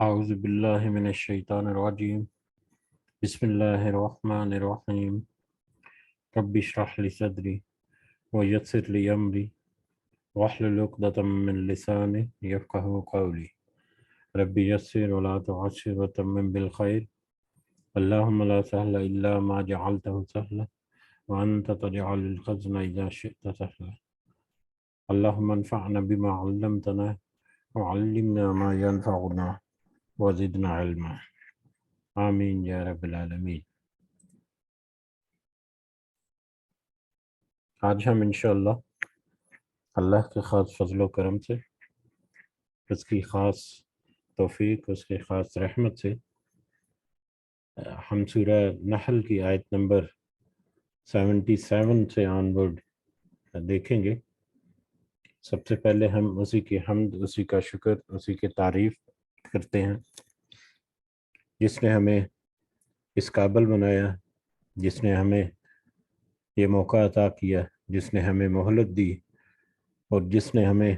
اعوذ باللہ من الشیطان الرجیم بسم اللہ الرحمن الرحیم رب اشرح لی صدری ویسر لی امری واحلل عقدۃ من لسانی یفقہوا قولی رب یسر ولا تعسر وتمم بالخیر اللہم لا سہل الا ما جعلتہ سہلا وانت تجعل الحزن اذا شئت سہلا اللہم انفعنا بما علمتنا وعلمنا ما ينفعنا وزدنا علما آمین یا رب العالمین۔ آج ہم انشاءاللہ اللہ کے خاص فضل و کرم سے، اس کی خاص توفیق، اس کی خاص رحمت سے ہم سورہ نحل کی آیت نمبر 77 سے آنورڈ دیکھیں گے۔ سب سے پہلے ہم اسی کی حمد، اسی کا شکر، اسی کی تعریف کرتے ہیں جس نے ہمیں اس قابل بنایا، جس نے ہمیں یہ موقع عطا کیا، جس نے ہمیں مہلت دی، اور جس نے ہمیں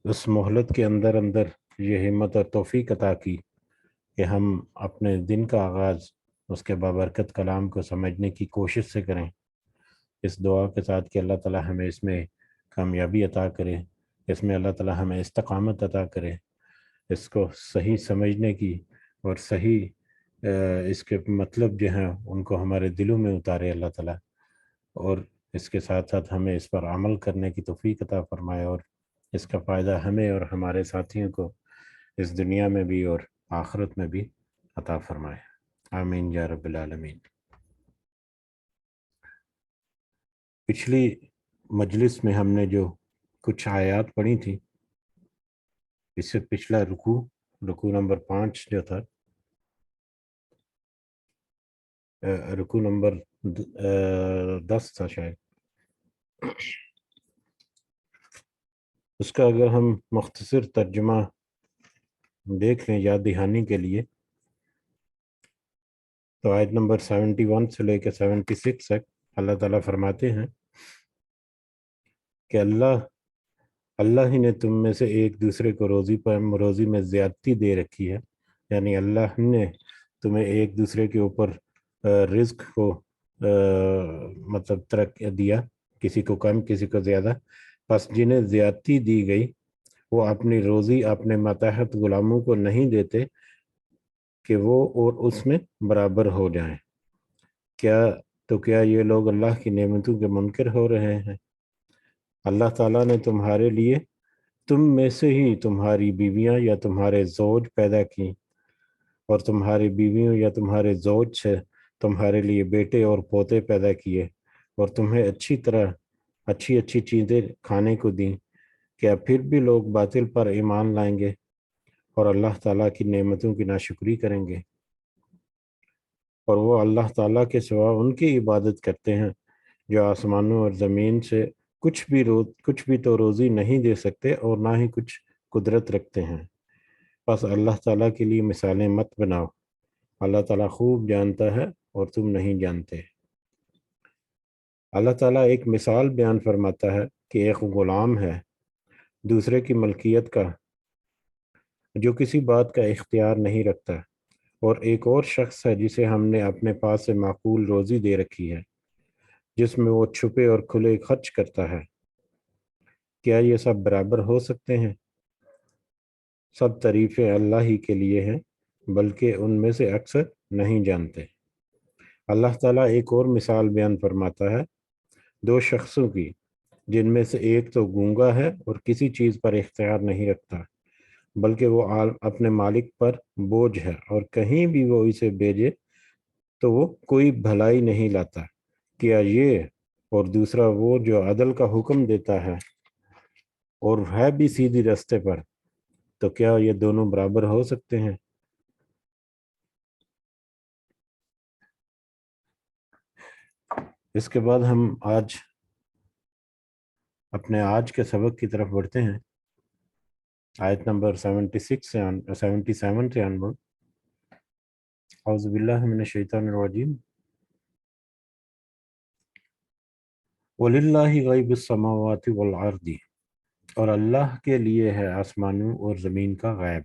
اس مہلت کے اندر یہ ہمت اور توفیق عطا کی کہ ہم اپنے دن کا آغاز اس کے بابرکت کلام کو سمجھنے کی کوشش سے کریں، اس دعا کے ساتھ کہ اللہ تعالی ہمیں اس میں کامیابی عطا کرے، اس میں اللہ تعالی ہمیں استقامت عطا کرے، اس کو صحیح سمجھنے کی اور صحیح اس کے مطلب جو ہیں ان کو ہمارے دلوں میں اتارے اللہ تعالی، اور اس کے ساتھ ساتھ ہمیں اس پر عمل کرنے کی توفیق عطا فرمائے، اور اس کا فائدہ ہمیں اور ہمارے ساتھیوں کو اس دنیا میں بھی اور آخرت میں بھی عطا فرمائے، آمین یا رب العالمین۔ پچھلی مجلس میں ہم نے جو کچھ آیات پڑھی تھی، اس سے پچھلا رکوع نمبر 5 جو تھا، رکوع نمبر 10 تھا شاید، اس کا اگر ہم مختصر ترجمہ دیکھ لیں یاد دہانی کے لیے، تو آیت نمبر 71 سے لے کے 76 تک اللہ تعالیٰ فرماتے ہیں کہ اللہ ہی نے تم میں سے ایک دوسرے کو روزی میں زیادتی دے رکھی ہے، یعنی اللہ نے تمہیں ایک دوسرے کے اوپر رزق کو مطلب ترقی دیا، کسی کو کم کسی کو زیادہ، پس جنہیں زیادتی دی گئی وہ اپنی روزی اپنے ماتحت غلاموں کو نہیں دیتے کہ وہ اور اس میں برابر ہو جائیں۔ کیا یہ لوگ اللہ کی نعمتوں کے منکر ہو رہے ہیں؟ اللہ تعالیٰ نے تمہارے لیے تم میں سے ہی تمہاری بیویاں یا تمہارے زوج پیدا کی، اور تمہاری بیویوں یا تمہارے زوج سے تمہارے لیے بیٹے اور پوتے پیدا کیے، اور تمہیں اچھی چیزیں کھانے کو دیں۔ کیا پھر بھی لوگ باطل پر ایمان لائیں گے اور اللہ تعالیٰ کی نعمتوں کی ناشکری کریں گے؟ اور وہ اللہ تعالیٰ کے سوا ان کی عبادت کرتے ہیں جو آسمانوں اور زمین سے کچھ بھی تو روزی نہیں دے سکتے اور نہ ہی کچھ قدرت رکھتے ہیں، بس اللہ تعالیٰ کے لیے مثالیں مت بناؤ، اللہ تعالیٰ خوب جانتا ہے اور تم نہیں جانتے۔ اللہ تعالیٰ ایک مثال بیان فرماتا ہے کہ ایک غلام ہے دوسرے کی ملکیت کا جو کسی بات کا اختیار نہیں رکھتا، اور ایک اور شخص ہے جسے ہم نے اپنے پاس سے معقول روزی دے رکھی ہے، جس میں وہ چھپے اور کھلے خرچ کرتا ہے۔ کیا یہ سب برابر ہو سکتے ہیں؟ سب تعریفیں اللہ ہی کے لیے ہیں، بلکہ ان میں سے اکثر نہیں جانتے۔ اللہ تعالیٰ ایک اور مثال بیان فرماتا ہے دو شخصوں کی، جن میں سے ایک تو گونگا ہے اور کسی چیز پر اختیار نہیں رکھتا، بلکہ وہ اپنے مالک پر بوجھ ہے، اور کہیں بھی وہ اسے بھیجے تو وہ کوئی بھلائی نہیں لاتا۔ کیا یہ اور دوسرا وہ جو عدل کا حکم دیتا ہے اور ہے بھی سیدھی راستے پر، تو کیا یہ دونوں برابر ہو سکتے ہیں؟ اس کے بعد ہم اپنے آج کے سبق کی طرف بڑھتے ہیں، آیت نمبر 77 سے آنورڈ۔ اعوذ باللہ من الشیطان الرجیم۔ وَلِلَّهِ غَيْبُ السَّمَاوَاتِ وَالْأَرْضِ، اور اللہ کے لیے ہے آسمانوں اور زمین کا غیب۔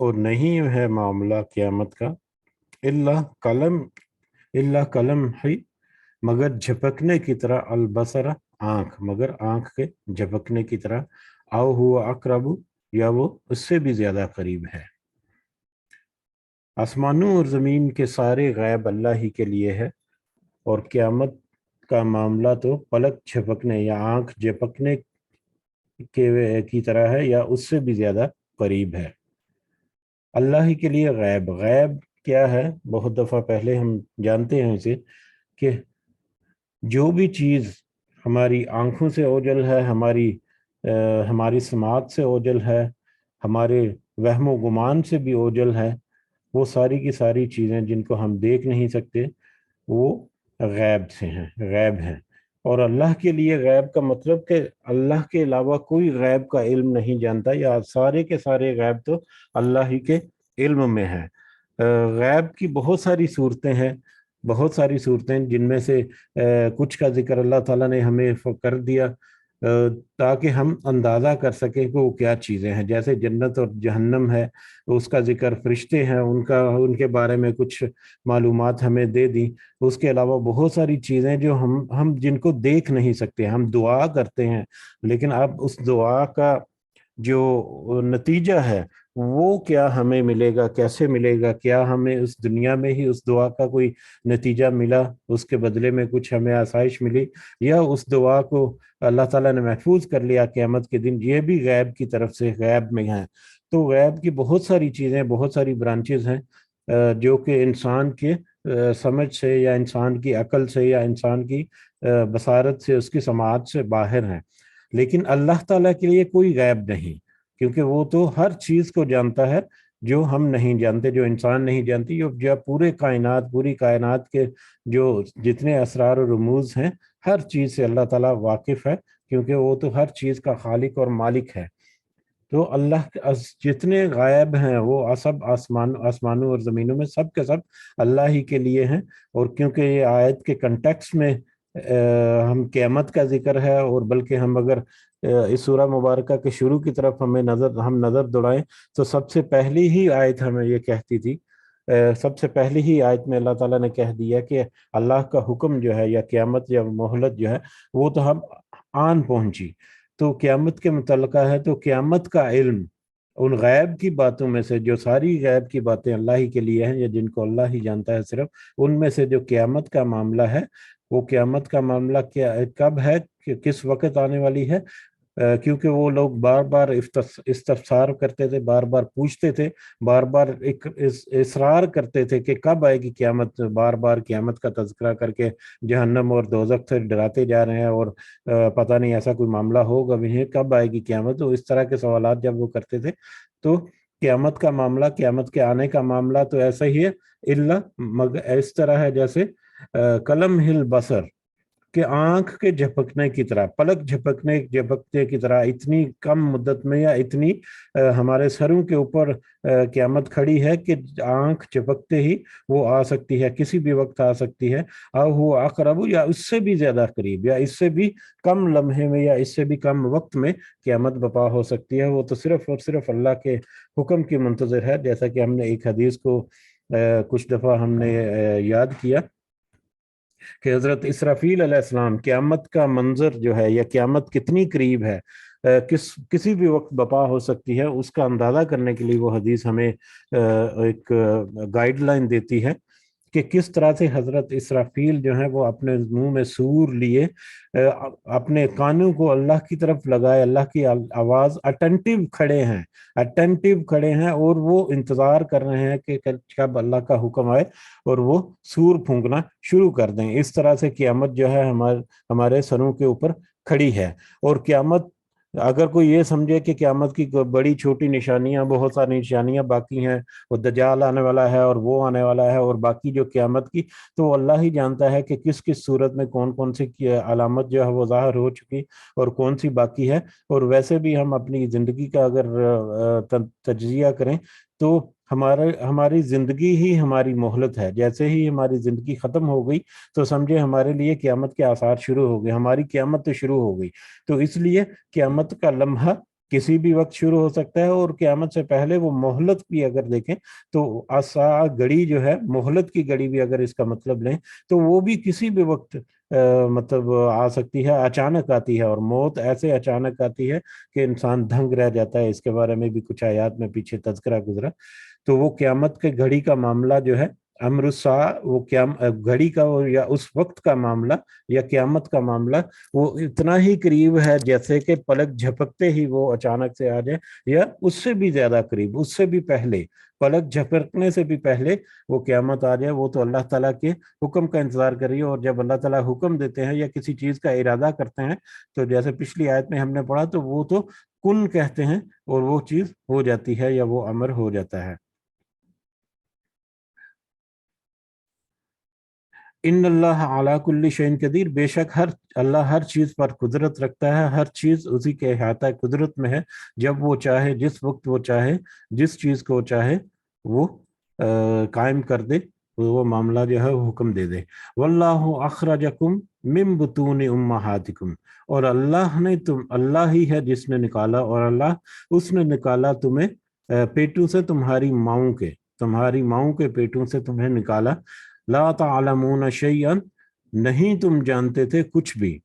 اور نہیں ہے معاملہ قیامت کا، الا کلم ہے، مگر جھپکنے کی طرح، البصر آنکھ، مگر آنکھ کے جھپکنے کی طرح، او ہوا اقرب، یا وہ اس سے بھی زیادہ قریب ہے۔ آسمانوں اور زمین کے سارے غیب اللہ ہی کے لیے ہے، اور قیامت کا معاملہ تو پلک جھپکنے یا آنکھ جھپکنے کی طرح ہے، یا اس سے بھی زیادہ قریب ہے۔ اللہ ہی کے لیے غیب، غیب کیا ہے؟ بہت دفعہ پہلے ہم جانتے ہیں اسے، کہ جو بھی چیز ہماری آنکھوں سے اوجل ہے، ہماری سماعت سے اوجل ہے، ہمارے وہم و گمان سے بھی اوجل ہے، وہ ساری کی ساری چیزیں جن کو ہم دیکھ نہیں سکتے، وہ غیب سے ہیں، غیب ہیں۔ اور اللہ کے لیے غیب کا مطلب کہ اللہ کے علاوہ کوئی غیب کا علم نہیں جانتا، یا سارے کے سارے غیب تو اللہ ہی کے علم میں ہے۔ غیب کی بہت ساری صورتیں ہیں، بہت ساری صورتیں، جن میں سے کچھ کا ذکر اللہ تعالیٰ نے ہمیں کر دیا تاکہ ہم اندازہ کر سکیں کہ وہ کیا چیزیں ہیں، جیسے جنت اور جہنم ہے، اس کا ذکر، فرشتے ہیں، ان کے بارے میں کچھ معلومات ہمیں دے دی۔ اس کے علاوہ بہت ساری چیزیں جو ہم جن کو دیکھ نہیں سکتے، ہم دعا کرتے ہیں، لیکن اب اس دعا کا جو نتیجہ ہے وہ کیا ہمیں ملے گا، کیسے ملے گا، کیا ہمیں اس دنیا میں ہی اس دعا کا کوئی نتیجہ ملا، اس کے بدلے میں کچھ ہمیں آسائش ملی، یا اس دعا کو اللہ تعالیٰ نے محفوظ کر لیا قیامت کے دن، یہ بھی غیب کی طرف سے، غیب میں ہیں۔ تو غیب کی بہت ساری چیزیں، بہت ساری برانچز ہیں جو کہ انسان کے سمجھ سے، یا انسان کی عقل سے، یا انسان کی بصارت سے، اس کی سماعت سے باہر ہیں۔ لیکن اللہ تعالیٰ کے لیے کوئی غیب نہیں، کیونکہ وہ تو ہر چیز کو جانتا ہے جو ہم نہیں جانتے، جو انسان نہیں جانتی، جو پورے کائنات، پوری کائنات کے جو جتنے اسرار و رموز ہیں، ہر چیز سے اللہ تعالیٰ واقف ہے، کیونکہ وہ تو ہر چیز کا خالق اور مالک ہے۔ تو اللہ جتنے غائب ہیں وہ سب آسمانوں اور زمینوں میں، سب کے سب اللہ ہی کے لیے ہیں۔ اور کیونکہ یہ آیت کے کنٹیکس میں ہم قیامت کا ذکر ہے، اور بلکہ ہم اگر اس سورہ مبارکہ کے شروع کی طرف ہم نظر دوڑائیں تو سب سے پہلی ہی آیت ہمیں یہ کہتی تھی، سب سے پہلی ہی آیت میں اللہ تعالیٰ نے کہہ دیا کہ اللہ کا حکم جو ہے، یا قیامت یا مہلت جو ہے، وہ تو ہم آن پہنچی۔ تو قیامت کے متعلقہ ہے، تو قیامت کا علم ان غیب کی باتوں میں سے، جو ساری غیب کی باتیں اللہ ہی کے لیے ہیں، یا جن کو اللہ ہی جانتا ہے صرف، ان میں سے جو قیامت کا معاملہ ہے، وہ قیامت کا معاملہ کب ہے، کس وقت آنے والی ہے، کیونکہ وہ لوگ بار بار استفسار کرتے تھے، بار بار پوچھتے تھے، بار بار اصرار کرتے تھے کہ کب آئے گی قیامت، بار بار قیامت کا تذکرہ کر کے جہنم اور دوزخ سے ڈراتے جا رہے ہیں، اور پتہ نہیں ایسا کوئی معاملہ ہوگا بھی، کب آئے گی قیامت۔ تو اس طرح کے سوالات جب وہ کرتے تھے، تو قیامت کا معاملہ، قیامت کے آنے کا معاملہ تو ایسا ہی ہے، مگر اس طرح ہے جیسے قلم ہل بصر، کہ آنکھ کے جھپکنے کی طرح، پلک جھپکنے کی طرح، اتنی کم مدت میں، یا اتنی ہمارے سروں کے اوپر قیامت کھڑی ہے کہ آنکھ جھپکتے ہی وہ آ سکتی ہے، کسی بھی وقت آ سکتی ہے، او ہو اقرب، یا اس سے بھی زیادہ قریب، یا اس سے بھی کم لمحے میں، یا اس سے بھی کم وقت میں قیامت بپا ہو سکتی ہے۔ وہ تو صرف اور صرف اللہ کے حکم کی منتظر ہے، جیسا کہ ہم نے ایک حدیث کو کچھ دفعہ ہم نے یاد کیا کہ حضرت اسرافیل علیہ السلام، قیامت کا منظر جو ہے، یا قیامت کتنی قریب ہے، کسی بھی وقت بپا ہو سکتی ہے، اس کا اندازہ کرنے کے لیے وہ حدیث ہمیں ایک گائیڈ لائن دیتی ہے کہ کس طرح سے حضرت اسرافیل جو ہیں وہ اپنے منہ میں سور لیے، اپنے کانوں کو اللہ کی طرف لگائے، اللہ کی آواز، اٹینٹیو کھڑے ہیں، اور وہ انتظار کر رہے ہیں کہ کب اللہ کا حکم آئے اور وہ سور پھونکنا شروع کر دیں۔ اس طرح سے قیامت جو ہے ہمارے سروں کے اوپر کھڑی ہے۔ اور قیامت، اگر کوئی یہ سمجھے کہ قیامت کی بڑی چھوٹی نشانیاں، بہت ساری نشانیاں باقی ہیں، وہ دجال آنے والا ہے، اور وہ آنے والا ہے، اور باقی جو قیامت کی، تو وہ اللہ ہی جانتا ہے کہ کس کس صورت میں کون کون سی علامت جو ہے وہ ظاہر ہو چکی، اور کون سی باقی ہے۔ اور ویسے بھی ہم اپنی زندگی کا اگر تجزیہ کریں تو ہماری زندگی ہی ہماری مہلت ہے۔ جیسے ہی ہماری زندگی ختم ہو گئی تو سمجھے ہمارے لیے قیامت کے آثار شروع ہو گئے، ہماری قیامت تو شروع ہو گئی۔ تو اس لیے قیامت کا لمحہ کسی بھی وقت شروع ہو سکتا ہے، اور قیامت سے پہلے وہ مہلت بھی اگر دیکھیں تو آسا گھڑی جو ہے، مہلت کی گھڑی بھی اگر اس کا مطلب لیں تو وہ بھی کسی بھی وقت مطلب آ سکتی ہے، اچانک آتی ہے، اور موت ایسے اچانک آتی ہے کہ انسان دھنگ رہ جاتا ہے۔ اس کے بارے میں بھی کچھ آیات میں پیچھے تذکرہ گزرا۔ تو وہ قیامت کے گھڑی کا معاملہ جو ہے، امر الساعہ، وہ گھڑی کا یا اس وقت کا معاملہ یا قیامت کا معاملہ، وہ اتنا ہی قریب ہے جیسے کہ پلک جھپکتے ہی وہ اچانک سے آ جائے، یا اس سے بھی زیادہ قریب، اس سے بھی پہلے، پلک جھپکنے سے بھی پہلے وہ قیامت آ جائے۔ وہ تو اللہ تعالیٰ کے حکم کا انتظار کریے، اور جب اللہ تعالیٰ حکم دیتے ہیں یا کسی چیز کا ارادہ کرتے ہیں تو جیسے پچھلی آیت میں ہم نے پڑھا، تو وہ تو کن کہتے ہیں اور وہ چیز ہو جاتی ہے یا وہ امر ہو جاتا ہے۔ ان اللہ علی کل شیء قدیر، بے شک اللہ ہر چیز پر قدرت رکھتا ہے، ہر چیز اسی کے احاطہ قدرت میں ہے۔ جب وہ چاہے، جس وقت وہ چاہے، جس چیز کو چاہے وہ قائم کر دے، وہ معاملہ جو ہے وہ حکم دے دے۔ واللہ اخرجکم من بطون امہاتکم، اور اللہ ہی ہے جس نے نکالا، اور اللہ اس نے نکالا تمہیں پیٹوں سے، تمہاری ماؤں کے پیٹوں سے تمہیں نکالا۔ لا تعلمون شیئا، نہیں تم جانتے تھے کچھ بھی۔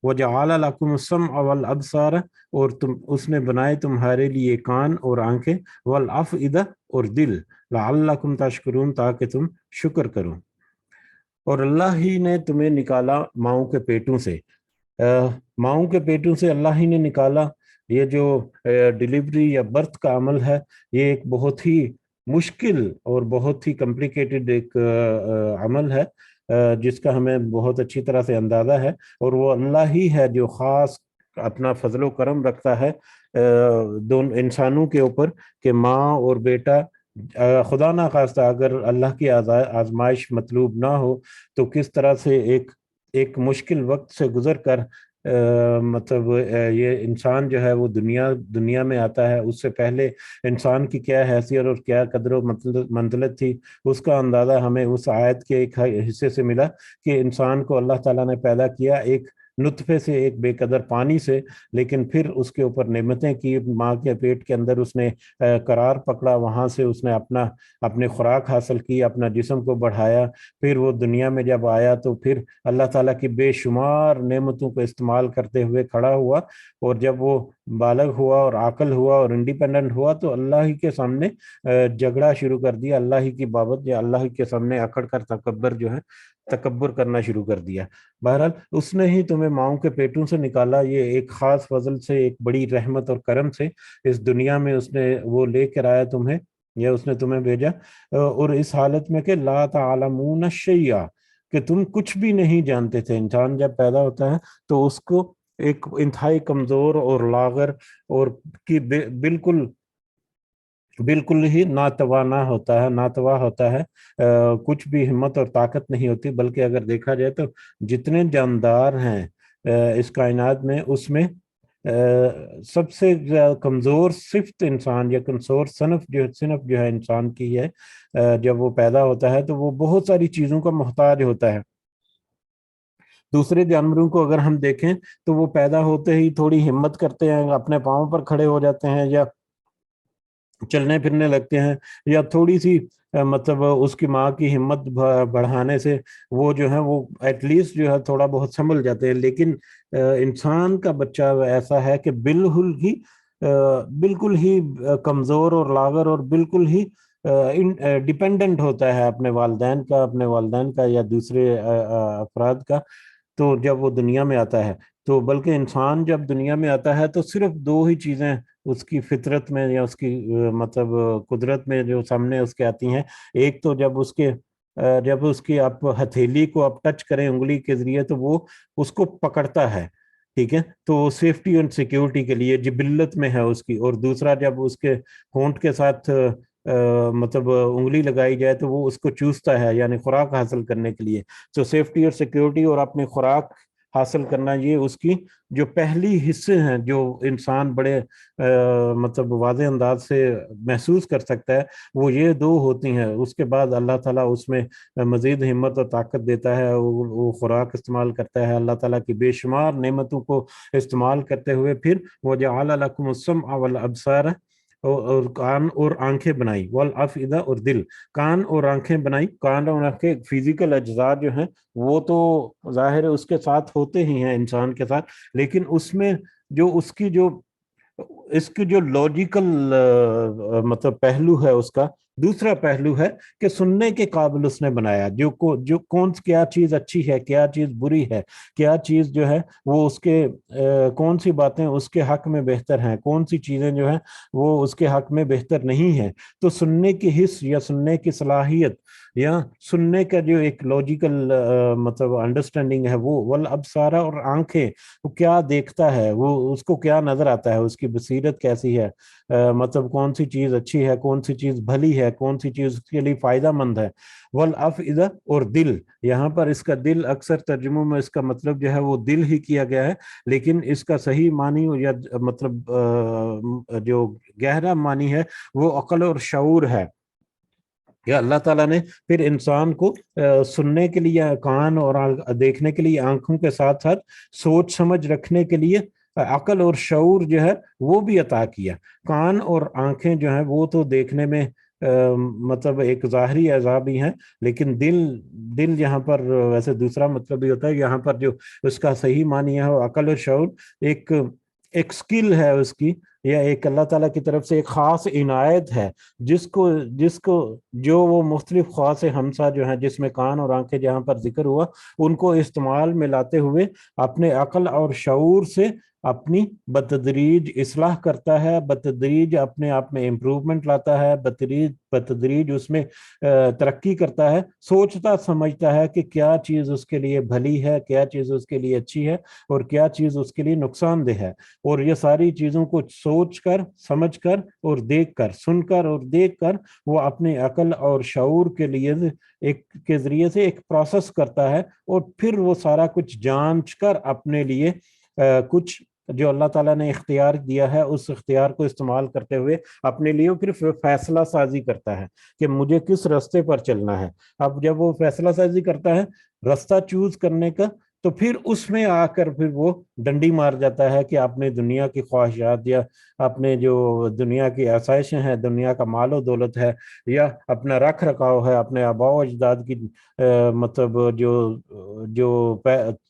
وجعل لکم السمع والابصار، اور اس نے بنائے تمہارے لیے کان اور آنکھیں، والافئدہ اور دل، لعلکم تشکرون، تاکہ تم شکر کرو۔ اور اللہ ہی نے تمہیں نکالا ماؤں کے پیٹوں سے، ماؤں کے پیٹوں سے اللہ ہی نے نکالا۔ یہ جو ڈیلیوری یا برتھ کا عمل ہے، یہ ایک بہت ہی مشکل اور بہت ہی کمپلیکیٹڈ ایک عمل ہے، جس کا ہمیں بہت اچھی طرح سے اندازہ ہے، اور وہ اللہ ہی ہے جو خاص اپنا فضل و کرم رکھتا ہے دونوں انسانوں کے اوپر، کہ ماں اور بیٹا، خدا نہ خواستہ اگر اللہ کی آزمائش مطلوب نہ ہو تو کس طرح سے ایک مشکل وقت سے گزر کر مطلب یہ انسان جو ہے وہ دنیا میں آتا ہے۔ اس سے پہلے انسان کی کیا حیثیت اور کیا قدر و منزلت تھی، اس کا اندازہ ہمیں اس آیت کے ایک حصے سے ملا، کہ انسان کو اللہ تعالیٰ نے پیدا کیا ایک نطفے سے، ایک بے قدر پانی سے، لیکن پھر اس کے اوپر نعمتیں کی، ماں کے پیٹ کے اندر اس نے قرار پکڑا، وہاں سے اس نے اپنے خوراک حاصل کی، اپنا جسم کو بڑھایا، پھر وہ دنیا میں جب آیا تو پھر اللہ تعالیٰ کی بے شمار نعمتوں کو استعمال کرتے ہوئے کھڑا ہوا، اور جب وہ بالغ ہوا اور عاقل ہوا اور انڈیپینڈنٹ ہوا تو اللہ ہی کے سامنے جھگڑا شروع کر دیا، اللہ ہی کی بابت، یا اللہ ہی کے سامنے اکڑ کر تکبر کرنا شروع کر دیا۔ بہرحال اس نے ہی تمہیں ماؤں کے پیٹوں سے نکالا، یہ ایک خاص فضل سے، ایک بڑی رحمت اور کرم سے اس دنیا میں اس نے وہ لے کر آیا تمہیں، یا اس نے تمہیں بھیجا، اور اس حالت میں کہ لا تعلمون شیئا، کہ تم کچھ بھی نہیں جانتے تھے۔ انسان جب پیدا ہوتا ہے تو اس کو ایک انتہائی کمزور اور لاغر اور کی بالکل ہی ناتوا ہوتا ہے، کچھ بھی ہمت اور طاقت نہیں ہوتی، بلکہ اگر دیکھا جائے تو جتنے جاندار ہیں اس کائنات میں، اس میں سب سے کمزور صفت انسان یا کمزور صنف جو ہے انسان کی ہے، جب وہ پیدا ہوتا ہے تو وہ بہت ساری چیزوں کا محتاج ہوتا ہے۔ دوسرے جانوروں کو اگر ہم دیکھیں تو وہ پیدا ہوتے ہی تھوڑی ہمت کرتے ہیں، اپنے پاؤں پر کھڑے ہو جاتے ہیں، یا چلنے پھرنے لگتے ہیں، یا تھوڑی سی مطلب اس کی ماں کی ہمت بڑھانے سے وہ جو ہے وہ ایٹ لیسٹ جو ہے تھوڑا بہت سنبھل جاتے ہیں۔ لیکن انسان کا بچہ ایسا ہے کہ بالکل ہی کمزور اور لاغر، اور بالکل ہی ڈیپینڈنٹ ہوتا ہے اپنے والدین کا یا دوسرے افراد کا۔ تو جب وہ دنیا میں آتا ہے تو بلکہ انسان جب دنیا میں آتا ہے تو صرف دو ہی چیزیں اس کی فطرت میں یا اس کی مطلب قدرت میں جو سامنے اس کے آتی ہیں۔ ایک تو جب اس کی آپ ہتھیلی کو آپ ٹچ کریں انگلی کے ذریعے تو وہ اس کو پکڑتا ہے، ٹھیک ہے، تو سیفٹی اور سیکیورٹی کے لیے جبلت میں ہے اس کی۔ اور دوسرا جب اس کے ہونٹ کے ساتھ مطلب انگلی لگائی جائے تو وہ اس کو چوستا ہے، یعنی خوراک حاصل کرنے کے لیے۔ تو سیفٹی اور سیکیورٹی اور اپنی خوراک حاصل کرنا، یہ اس کی جو پہلی حصے ہیں جو انسان بڑے مطلب واضح انداز سے محسوس کر سکتا ہے، وہ یہ دو ہوتی ہیں۔ اس کے بعد اللہ تعالیٰ اس میں مزید ہمت اور طاقت دیتا ہے، وہ خوراک استعمال کرتا ہے، اللہ تعالیٰ کی بے شمار نعمتوں کو استعمال کرتے ہوئے پھر وَجَعَلَ لَكُمُ السَّمْعَ وَالْأَبْصَارَ، اور کان اور آنکھیں بنائی، والافئدہ اور دل، کان اور آنکھیں بنائی۔ کان اور آنکھیں فزیکل اجزاء جو ہیں وہ تو ظاہر ہے اس کے ساتھ ہوتے ہی ہیں انسان کے ساتھ، لیکن اس میں جو اس کی جو لاجیکل مطلب پہلو ہے، اس کا دوسرا پہلو ہے کہ سننے کے قابل اس نے بنایا، جو کیا چیز اچھی ہے، کیا چیز بری ہے، کیا چیز جو ہے وہ اس کے کون سی باتیں اس کے حق میں بہتر ہیں، کون سی چیزیں جو ہیں وہ اس کے حق میں بہتر نہیں ہیں۔ تو سننے کی حس یا سننے کی صلاحیت یا سننے کا جو ایک لاجیکل مطلب انڈرسٹینڈنگ ہے، وہ والابصار، اور آنکھیں، وہ کیا دیکھتا ہے، وہ اس کو کیا نظر آتا ہے، اس کی بصیرت کیسی ہے، مطلب کون سی چیز اچھی ہے، کون سی چیز بھلی ہے، کون سی چیز اس کے لیے فائدہ مند ہے۔ والافئدہ، اور دل، یہاں پر اس کا دل اکثر ترجموں میں اس کا مطلب جو ہے وہ دل ہی کیا گیا ہے، لیکن اس کا صحیح معنی یا مطلب جو گہرا معنی ہے وہ عقل اور شعور ہے۔ یا اللہ تعالیٰ نے پھر انسان کو سننے کے لیے کان اور دیکھنے کے لیے آنکھوں کے ساتھ ساتھ سوچ سمجھ رکھنے کے لیے عقل اور شعور جو ہے وہ بھی عطا کیا۔ کان اور آنکھیں جو ہیں وہ تو دیکھنے میں مطلب ایک ظاہری اعضاء بھی ہیں، لیکن دل یہاں پر ویسے دوسرا مطلب بھی ہوتا ہے، یہاں پر جو اس کا صحیح معنی ہے وہ عقل اور شعور ایک سکل ہے اس کی، یا ایک اللہ تعالیٰ کی طرف سے ایک خاص عنایت ہے، جس کو جو وہ مختلف خواص ہمسا جو ہیں، جس میں کان اور آنکھیں جہاں پر ذکر ہوا، ان کو استعمال میں لاتے ہوئے اپنے عقل اور شعور سے اپنی بتدریج اصلاح کرتا ہے، بتدریج اپنے آپ میں امپروومنٹ لاتا ہے، بتدریج اس میں ترقی کرتا ہے، سوچتا سمجھتا ہے کہ کیا چیز اس کے لیے بھلی ہے، کیا چیز اس کے لیے اچھی ہے، اور کیا چیز اس کے لیے نقصان دہ ہے۔ اور یہ ساری چیزوں کو سوچ کر، سمجھ کر اور دیکھ کر، سن کر اور دیکھ کر، وہ اپنے عقل اور شعور کے ذریعے سے ایک پروسیس کرتا ہے، اور پھر وہ سارا کچھ جانچ کر اپنے لیے کچھ جو اللہ تعالیٰ نے اختیار دیا ہے، اس اختیار کو استعمال کرتے ہوئے اپنے لیے پھر فیصلہ سازی کرتا ہے کہ مجھے کس راستے پر چلنا ہے۔ اب جب وہ فیصلہ سازی کرتا ہے راستہ چوز کرنے کا، تو پھر اس میں آ کر پھر وہ ڈنڈی مار جاتا ہے کہ اپنے دنیا کی خواہشات یا اپنے جو دنیا کی آسائشیں ہیں، دنیا کا مال و دولت ہے، یا اپنا رکھ رکھاؤ ہے، اپنے آباء و اجداد کی مطلب جو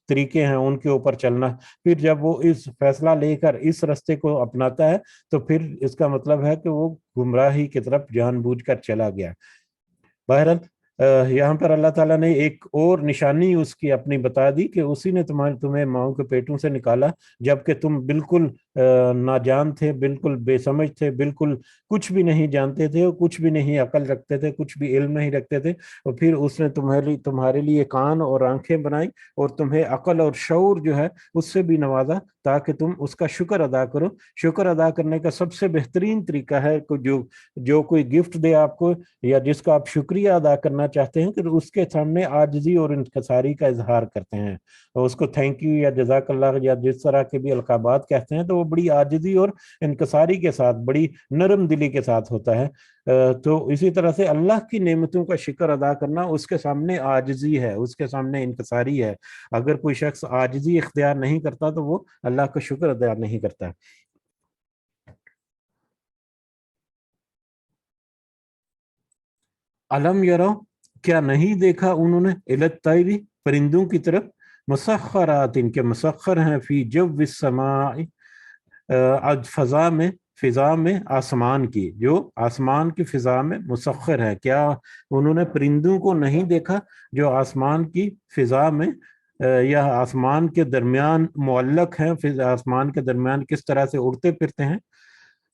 طریقے ہیں ان کے اوپر چلنا، پھر جب وہ اس فیصلہ لے کر اس راستے کو اپناتا ہے تو پھر اس کا مطلب ہے کہ وہ گمراہی کی طرف جان بوجھ کر چلا گیا۔ بہرحال یہاں پر اللہ تعالیٰ نے ایک اور نشانی اس کی اپنی بتا دی کہ اسی نے تمہیں ماؤں کے پیٹوں سے نکالا جبکہ تم بالکل ناجان تھے، بالکل بے سمجھ تھے، بالکل کچھ بھی نہیں جانتے تھے، اور کچھ بھی نہیں عقل رکھتے تھے، کچھ بھی علم نہیں رکھتے تھے، اور پھر اس نے تمہارے لیے کان اور آنکھیں بنائی، اور تمہیں عقل اور شعور جو ہے اس سے بھی نوازا تاکہ تم اس کا شکر ادا کرو۔ شکر ادا کرنے کا سب سے بہترین طریقہ ہے جو کوئی گفٹ دے آپ کو، یا جس کا آپ شکریہ ادا کرنا چاہتے ہیں، کہ اس کے سامنے عاجزی اور انکساری کا اظہار کرتے ہیں، اور اس کو تھینک یو یا جزاک اللہ یا جس طرح کے بھی القابات کہتے ہیں، تو وہ بڑی عاجزی اور انکساری کے ساتھ، بڑی نرم دلی کے ساتھ ہوتا ہے۔ تو اسی طرح سے اللہ کی نعمتوں کا شکر ادا کرنا اس کے سامنے عاجزی ہے، اس کے سامنے انکساری ہے۔ اگر کوئی شخص عاجزی اختیار نہیں کرتا تو وہ اللہ کا شکر ادا نہیں کرتا۔ علم یرو، کیا نہیں دیکھا انہوں نے، الطیری، پرندوں کی طرف، مسخرات، ان کے مسخر ہیں، فی جو السماء، فضا میں آسمان کی، جو آسمان کی فضا میں مسخر ہے۔ کیا انہوں نے پرندوں کو نہیں دیکھا جو آسمان کی فضا میں یا آسمان کے درمیان معلق ہیں، آسمان کے درمیان کس طرح سے اڑتے پھرتے ہیں؟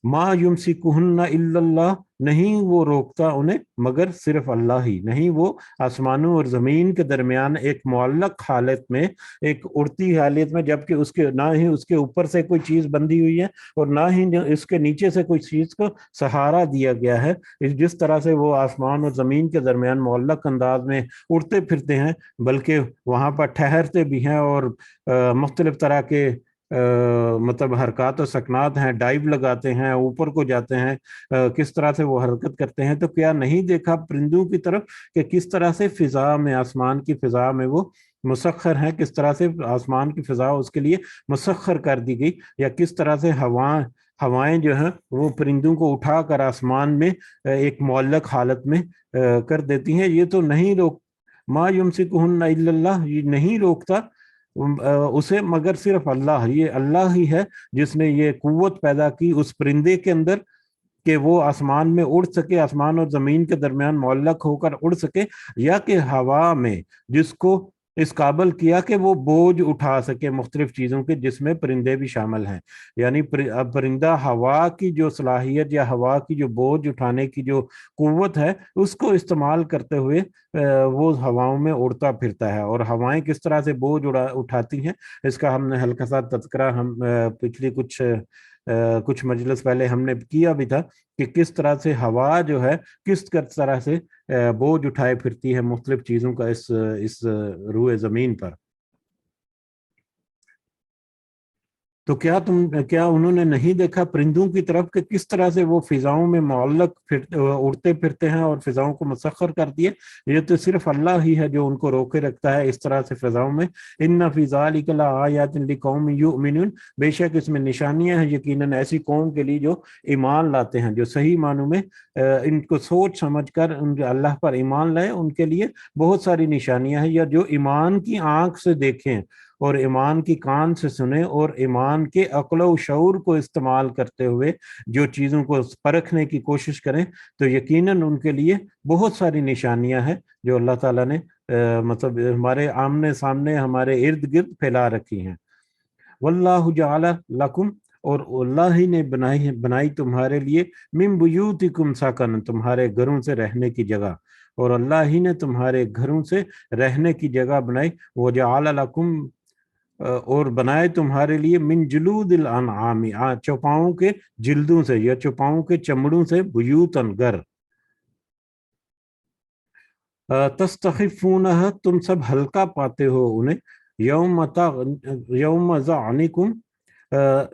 ما یمسکہن الا اللہ، نہیں وہ روکتا انہیں مگر صرف اللہ ہی، نہیں وہ آسمانوں اور زمین کے درمیان ایک معلق حالت میں، ایک اڑتی حالت میں، جبکہ اس کے نہ ہی اس کے اوپر سے کوئی چیز بندھی ہوئی ہے اور نہ ہی اس کے نیچے سے کوئی چیز کو سہارا دیا گیا ہے۔ جس طرح سے وہ آسمان اور زمین کے درمیان معلق انداز میں اڑتے پھرتے ہیں، بلکہ وہاں پر ٹھہرتے بھی ہیں اور مختلف طرح کے مطلب حرکات و سکنات ہیں، ڈائیو لگاتے ہیں، اوپر کو جاتے ہیں، کس طرح سے وہ حرکت کرتے ہیں، تو کیا نہیں دیکھا پرندوں کی طرف کہ کس طرح سے فضا میں، آسمان کی فضا میں وہ مسخر ہیں، کس طرح سے آسمان کی فضا اس کے لیے مسخر کر دی گئی، یا کس طرح سے ہوائیں جو ہیں وہ پرندوں کو اٹھا کر آسمان میں ایک معلق حالت میں کر دیتی ہیں۔ یہ تو نہیں روک ما یمسکہن الا اللہ، یہ نہیں روکتا اسے مگر صرف اللہ۔ یہ اللہ ہی ہے جس نے یہ قوت پیدا کی اس پرندے کے اندر کہ وہ آسمان میں اڑ سکے، آسمان اور زمین کے درمیان معلق ہو کر اڑ سکے، یا کہ ہوا میں جس کو اس قابل کیا کہ وہ بوجھ اٹھا سکے مختلف چیزوں کے، جس میں پرندے بھی شامل ہیں۔ یعنی پرندہ ہوا کی جو صلاحیت یا ہوا کی جو بوجھ اٹھانے کی جو قوت ہے، اس کو استعمال کرتے ہوئے وہ ہواؤں میں اڑتا پھرتا ہے۔ اور ہوائیں کس طرح سے بوجھ اٹھاتی ہیں، اس کا ہم نے ہلکا سا تذکرہ ہم پچھلی کچھ مجلس پہلے ہم نے کیا بھی تھا کہ کس طرح سے ہوا جو ہے کس طرح سے بوجھ اٹھائے پھرتی ہے مختلف چیزوں کا اس روئے زمین پر۔ تو کیا انہوں نے نہیں دیکھا پرندوں کی طرف کہ کس طرح سے وہ فضاؤں میں معلق اڑتے پھرتے ہیں اور فضاؤں کو مسخر کر دیے؟ یہ تو صرف اللہ ہی ہے جو ان کو روکے رکھتا ہے اس طرح سے فضاؤں میں۔ ان فی ذلک لآیات لقوم یؤمنون، بے شک اس میں نشانیاں ہیں یقیناً ایسی قوم کے لیے جو ایمان لاتے ہیں، جو صحیح معنوں میں ان کو سوچ سمجھ کر اللہ پر ایمان لائے، ان کے لیے بہت ساری نشانیاں ہیں، یا جو ایمان کی آنکھ سے دیکھیں اور ایمان کی کان سے سنیں اور ایمان کے عقل و شعور کو استعمال کرتے ہوئے جو چیزوں کو پرکھنے کی کوشش کریں، تو یقیناً ان کے لیے بہت ساری نشانیاں ہیں جو اللہ تعالیٰ نے مطلب ہمارے آمنے سامنے، ہمارے ارد گرد پھیلا رکھی ہیں۔ واللہ جعل لکم، اور اللہ ہی نے بنائی تمہارے لیے، من بیوتکم سکن، تمہارے گھروں سے رہنے کی جگہ، اور اللہ ہی نے تمہارے گھروں سے رہنے کی جگہ بنائی۔ وجعل لکم، اور بنائے تمہارے لیے، من جلود الانعام، چوپاؤں کے جلدوں سے یا چوپاؤں کے چمڑوں سے، بیوتن گھر، تستخفونہ، تم سب ہلکا پاتے ہو انہیں، یوم ظعنکم،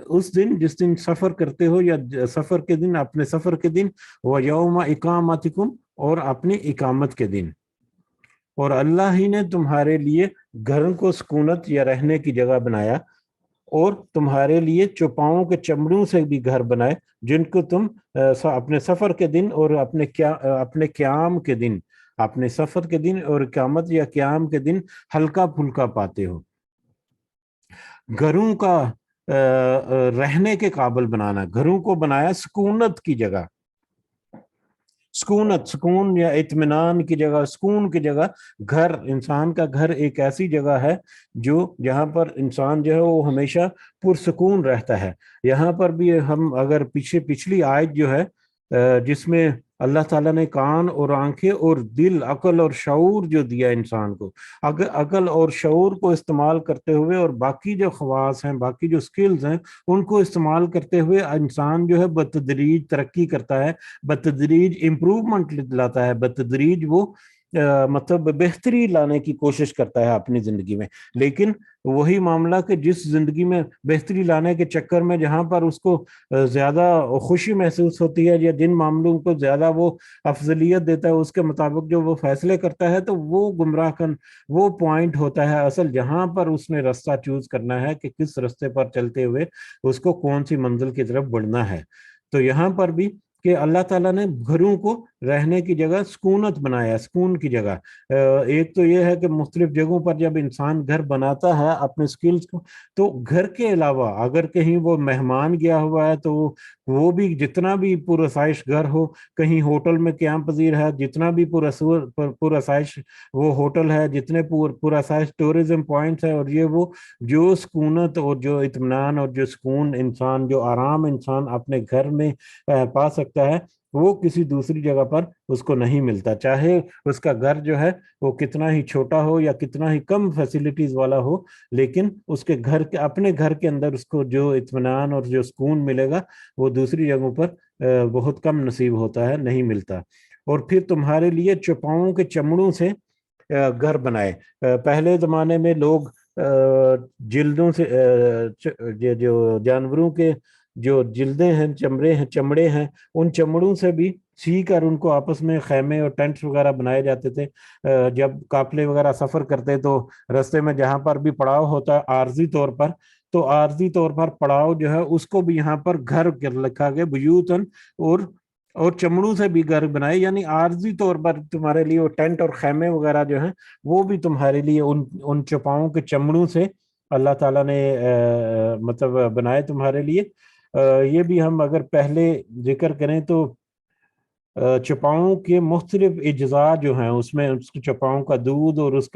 اس دن جس دن سفر کرتے ہو، یا سفر کے دن، اپنے سفر کے دن، ویوم اقامتکم، اور اپنی اقامت کے دن۔ اور اللہ ہی نے تمہارے لیے گھر کو سکونت یا رہنے کی جگہ بنایا، اور تمہارے لیے چوپاؤں کے چمڑوں سے بھی گھر بنائے، جن کو تم اپنے سفر کے دن اور اپنے قیام کے دن، اپنے سفر کے دن اور قیامت یا قیام کے دن ہلکا پھلکا پاتے ہو۔ گھروں کا رہنے کے قابل بنانا، گھروں کو بنایا سکونت کی جگہ، سکون یا اطمینان کی جگہ، سکون کی جگہ۔ گھر، انسان کا گھر ایک ایسی جگہ ہے جہاں پر انسان جو ہے وہ ہمیشہ پرسکون رہتا ہے۔ یہاں پر بھی ہم اگر پچھلی آیت جو ہے جس میں اللہ تعالیٰ نے کان اور آنکھیں اور دل، عقل اور شعور جو دیا انسان کو، عقل اور شعور کو استعمال کرتے ہوئے اور باقی جو خواص ہیں، باقی جو سکلز ہیں، ان کو استعمال کرتے ہوئے انسان جو ہے بتدریج ترقی کرتا ہے، بتدریج امپروومنٹ لاتا ہے، بتدریج وہ مطلب بہتری لانے کی کوشش کرتا ہے اپنی زندگی میں۔ لیکن وہی معاملہ کہ جس زندگی میں بہتری لانے کے چکر میں جہاں پر اس کو زیادہ خوشی محسوس ہوتی ہے، یا جن معاملوں کو زیادہ وہ افضلیت دیتا ہے، اس کے مطابق جو وہ فیصلے کرتا ہے، تو وہ گمراہ کن وہ پوائنٹ ہوتا ہے اصل، جہاں پر اس نے رستہ چوز کرنا ہے کہ کس رستے پر چلتے ہوئے اس کو کون سی منزل کی طرف بڑھنا ہے۔ تو یہاں پر بھی کہ اللہ تعالیٰ نے گھروں کو رہنے کی جگہ سکونت بنایا، سکون کی جگہ۔ ایک تو یہ ہے کہ مختلف جگہوں پر جب انسان گھر بناتا ہے اپنے سکلز کو، تو گھر کے علاوہ اگر کہیں وہ مہمان گیا ہوا ہے تو وہ بھی جتنا بھی پرآسائش گھر ہو، کہیں ہوٹل میں قیام پذیر ہے، جتنا بھی پرآسائش وہ ہوٹل ہے، جتنے پرآسائش ٹورزم پوائنٹس ہیں، اور یہ وہ جو سکونت اور جو اطمینان اور جو سکون انسان، جو آرام انسان اپنے گھر میں پا سکتا ہے، وہ کسی دوسری جگہ پر اس کو نہیں ملتا، چاہے اس کا گھر جو ہے وہ کتنا ہی چھوٹا ہو یا کتنا ہی کم فیسلٹیز والا ہو، لیکن اس کے گھر کے اپنے گھر کے اندر اس کو جو اطمینان اور جو سکون ملے گا وہ دوسری جگہوں پر بہت کم نصیب ہوتا ہے، نہیں ملتا۔ اور پھر تمہارے لیے چوپاؤں کے چمڑوں سے گھر بنائے۔ پہلے زمانے میں لوگ جلدوں سے جو جانوروں کے جو جلدیں ہیں، چمڑے ہیں، ان چمڑوں سے بھی سی کر ان کو آپس میں خیمے اور ٹینٹس وغیرہ بنائے جاتے تھے۔ جب قافلے وغیرہ سفر کرتے تو رستے میں جہاں پر بھی پڑاؤ ہوتا ہے عارضی طور پر، تو عارضی طور پر پڑاؤ جو ہے اس کو بھی یہاں پر گھر لکھا گیا، بیوتن، اور چمڑوں سے بھی گھر بنائے، یعنی عارضی طور پر تمہارے لیے وہ ٹینٹ اور خیمے وغیرہ جو ہیں وہ بھی تمہارے لیے ان چوپاؤں کے چمڑوں سے اللہ تعالیٰ نے مطلب بنائے تمہارے لیے۔ یہ بھی ہم اگر پہلے ذکر کریں تو چوپاؤں کے مختلف اجزاء جو ہیں، اس میں اس چوپاؤں کا دودھ اور اس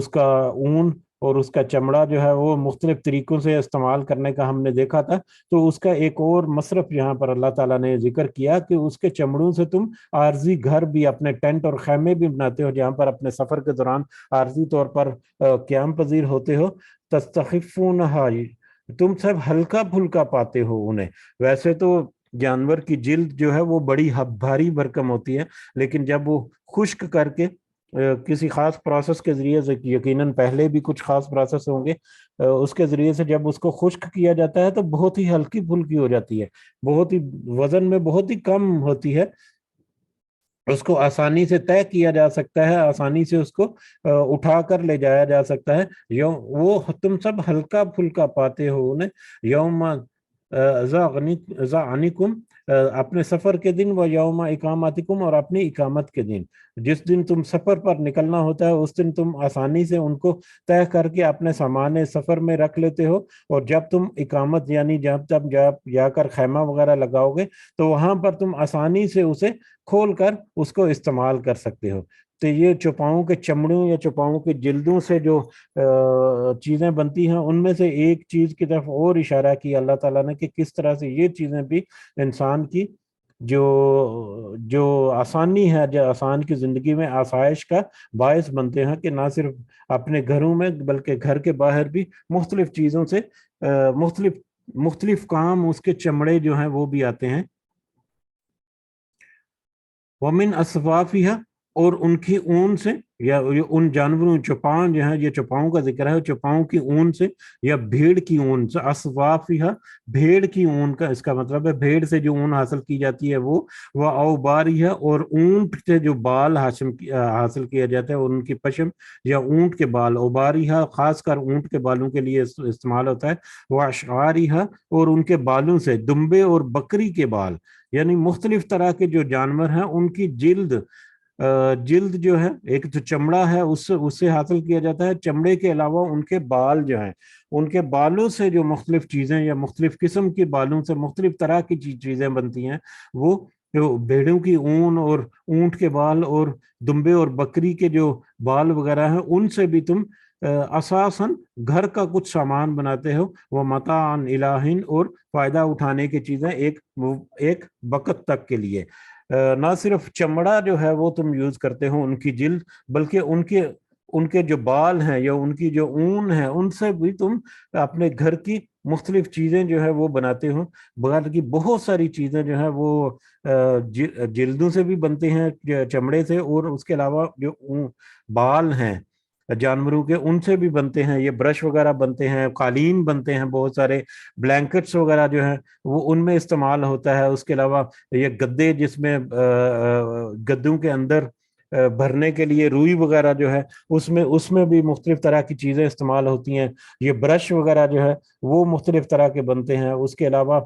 کا اون اور اس کا چمڑا جو ہے وہ مختلف طریقوں سے استعمال کرنے کا ہم نے دیکھا تھا۔ تو اس کا ایک اور مصرف یہاں پر اللہ تعالیٰ نے ذکر کیا کہ اس کے چمڑوں سے تم عارضی گھر بھی، اپنے ٹینٹ اور خیمے بھی بناتے ہو، جہاں پر اپنے سفر کے دوران عارضی طور پر قیام پذیر ہوتے ہو۔ تستخفونہا، تم سب ہلکا پھلکا پاتے ہو انہیں۔ ویسے تو جانور کی جلد جو ہے وہ بڑی بھاری بھرکم ہوتی ہے، لیکن جب وہ خشک کر کے کسی خاص پروسیس کے ذریعے سے، یقیناً پہلے بھی کچھ خاص پروسیس ہوں گے، اس کے ذریعے سے جب اس کو خشک کیا جاتا ہے تو بہت ہی ہلکی پھلکی ہو جاتی ہے، بہت ہی وزن میں بہت ہی کم ہوتی ہے، اس کو آسانی سے طے کیا جا سکتا ہے، آسانی سے اس کو اٹھا کر لے جایا جا سکتا ہے۔ وہ تم سب ہلکا پھلکا پاتے ہو انہیں، یوم ذعنکم، اپنے سفر کے دن، و یوم اقامتکم، اور اپنی اقامت کے دن، جس دن تم سفر پر نکلنا ہوتا ہے اس دن تم آسانی سے ان کو طے کر کے اپنے سامان سفر میں رکھ لیتے ہو، اور جب تم اقامت یعنی جب جا کر خیمہ وغیرہ لگاؤ گے تو وہاں پر تم آسانی سے اسے کھول کر اس کو استعمال کر سکتے ہو۔ تو یہ چوپاؤں کے چمڑوں یا چوپاؤں کے جلدوں سے جو چیزیں بنتی ہیں، ان میں سے ایک چیز کی طرف اور اشارہ کیا اللہ تعالیٰ نے کہ کس طرح سے یہ چیزیں بھی انسان کی جو آسانی ہے، جو انسان کی زندگی میں آسائش کا باعث بنتے ہیں، کہ نہ صرف اپنے گھروں میں بلکہ گھر کے باہر بھی مختلف چیزوں سے مختلف کام اس کے چمڑے جو ہیں وہ بھی آتے ہیں۔ ومن اصوافها، اور ان کی اون سے، یا ان جانوروں، چوپاؤں جو ہیں، یہ چوپاؤں کا ذکر ہے، چوپاؤں کی اون سے یا بھیڑ کی اون سے، اصوافها، بھیڑ کی اون کا اس کا مطلب ہے بھیڑ سے جو اون حاصل کی جاتی ہے وہ اوباریہ، اور اونٹ سے جو بال حاصل کیا جاتا ہے، ان کی پشم یا اونٹ کے بال، اوباریہ خاص کر اونٹ کے بالوں کے لیے استعمال ہوتا ہے، واشعاریہ، اور ان کے بالوں سے، دمبے اور بکری کے بال، یعنی مختلف طرح کے جو جانور ہیں ان کی جلد جو ہے، ایک تو چمڑا ہے اس سے حاصل کیا جاتا ہے، چمڑے کے علاوہ ان کے بال جو ہیں، ان کے بالوں سے جو مختلف چیزیں یا مختلف قسم کے بالوں سے مختلف طرح کی چیزیں بنتی ہیں، وہ جو بھیڑوں کی اون اور اونٹ کے بال اور دمبے اور بکری کے جو بال وغیرہ ہیں، ان سے بھی تم اساساً گھر کا کچھ سامان بناتے ہو، وہ متاعن الہین، اور فائدہ اٹھانے کی چیزیں ایک وقت تک کے لیے۔ نہ صرف چمڑا جو ہے وہ تم یوز کرتے ہو، ان کی جلد، بلکہ ان کے جو بال ہیں یا ان کی جو اون ہے، ان سے بھی تم اپنے گھر کی مختلف چیزیں جو ہے وہ بناتے ہو۔ بغیر کی بہت ساری چیزیں جو ہیں وہ جلدوں سے بھی بنتے ہیں، چمڑے سے، اور اس کے علاوہ جو بال ہیں جانوروں کے، ان سے بھی بنتے ہیں، یہ برش وغیرہ بنتے ہیں، قالین بنتے ہیں، بہت سارے بلینکٹس وغیرہ جو ہیں وہ ان میں استعمال ہوتا ہے۔ اس کے علاوہ یہ گدے، جس میں گدوں کے اندر بھرنے کے لیے روئی وغیرہ جو ہے، اس میں بھی مختلف طرح کی چیزیں استعمال ہوتی ہیں۔ یہ برش وغیرہ جو ہے وہ مختلف طرح کے بنتے ہیں۔ اس کے علاوہ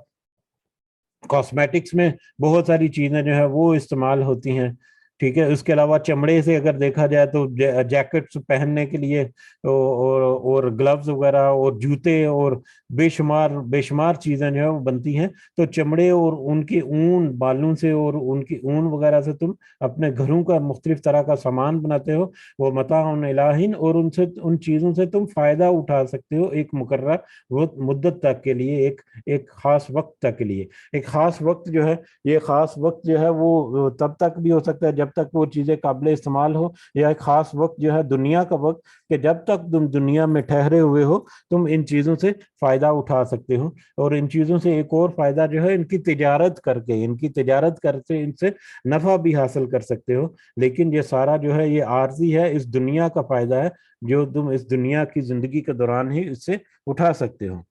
کاسمیٹکس میں بہت ساری چیزیں جو ہے وہ استعمال ہوتی ہیں۔ ٹھیک ہے. اس کے علاوہ چمڑے سے اگر دیکھا جائے تو جیکٹس پہننے کے لیے اور گلوز وغیرہ اور جوتے اور بے شمار چیزیں جو ہے وہ بنتی ہیں. تو چمڑے اور ان کی اون بالوں سے اور ان کی اون وغیرہ سے تم اپنے گھروں کا مختلف طرح کا سامان بناتے ہو. وہ متاع الہین، اور ان چیزوں سے تم فائدہ اٹھا سکتے ہو ایک مقررہ مدت تک کے لیے، ایک خاص وقت تک کے لیے. ایک خاص وقت جو ہے، یہ خاص وقت جو ہے وہ تب تک بھی ہو سکتا ہے جب تک وہ چیزیں قابل استعمال ہو، یا ایک خاص وقت جو ہے دنیا کا وقت، کہ جب تک تم دنیا میں ٹھہرے ہوئے ہو تم ان چیزوں سے فائدہ اٹھا سکتے ہو. اور ان چیزوں سے ایک اور فائدہ جو ہے ان کی تجارت کر کے ان سے نفع بھی حاصل کر سکتے ہو. لیکن یہ سارا جو ہے یہ عارضی ہے، اس دنیا کا فائدہ ہے جو تم اس دنیا کی زندگی کے دوران ہی اس سے اٹھا سکتے ہو.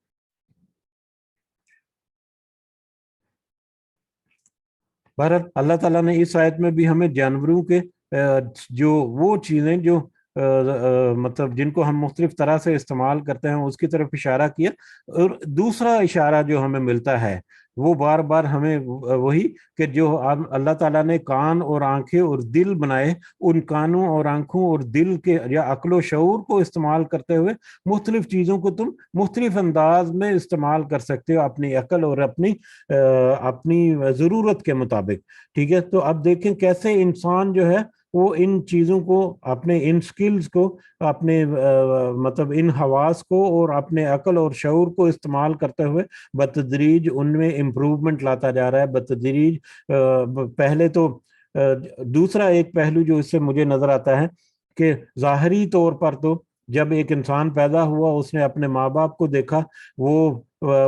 بہرحال اللہ تعالیٰ نے اس آیت میں بھی ہمیں جانوروں کے جو وہ چیزیں جو مطلب جن کو ہم مختلف طرح سے استعمال کرتے ہیں اس کی طرف اشارہ کیا. اور دوسرا اشارہ جو ہمیں ملتا ہے وہ بار بار ہمیں وہی، کہ جو اللہ تعالیٰ نے کان اور آنکھیں اور دل بنائے، ان کانوں اور آنکھوں اور دل کے یا عقل و شعور کو استعمال کرتے ہوئے مختلف چیزوں کو تم مختلف انداز میں استعمال کر سکتے ہو اپنی عقل اور اپنی ضرورت کے مطابق. ٹھیک ہے. تو اب دیکھیں کیسے انسان جو ہے وہ ان چیزوں کو، اپنے ان سکلز کو، اپنے مطلب ان حواس کو اور اپنے عقل اور شعور کو استعمال کرتے ہوئے بتدریج ان میں امپروومنٹ لاتا جا رہا ہے بتدریج. پہلے تو دوسرا ایک پہلو جو اس سے مجھے نظر آتا ہے کہ ظاہری طور پر تو جب ایک انسان پیدا ہوا اس نے اپنے ماں باپ کو دیکھا، وہ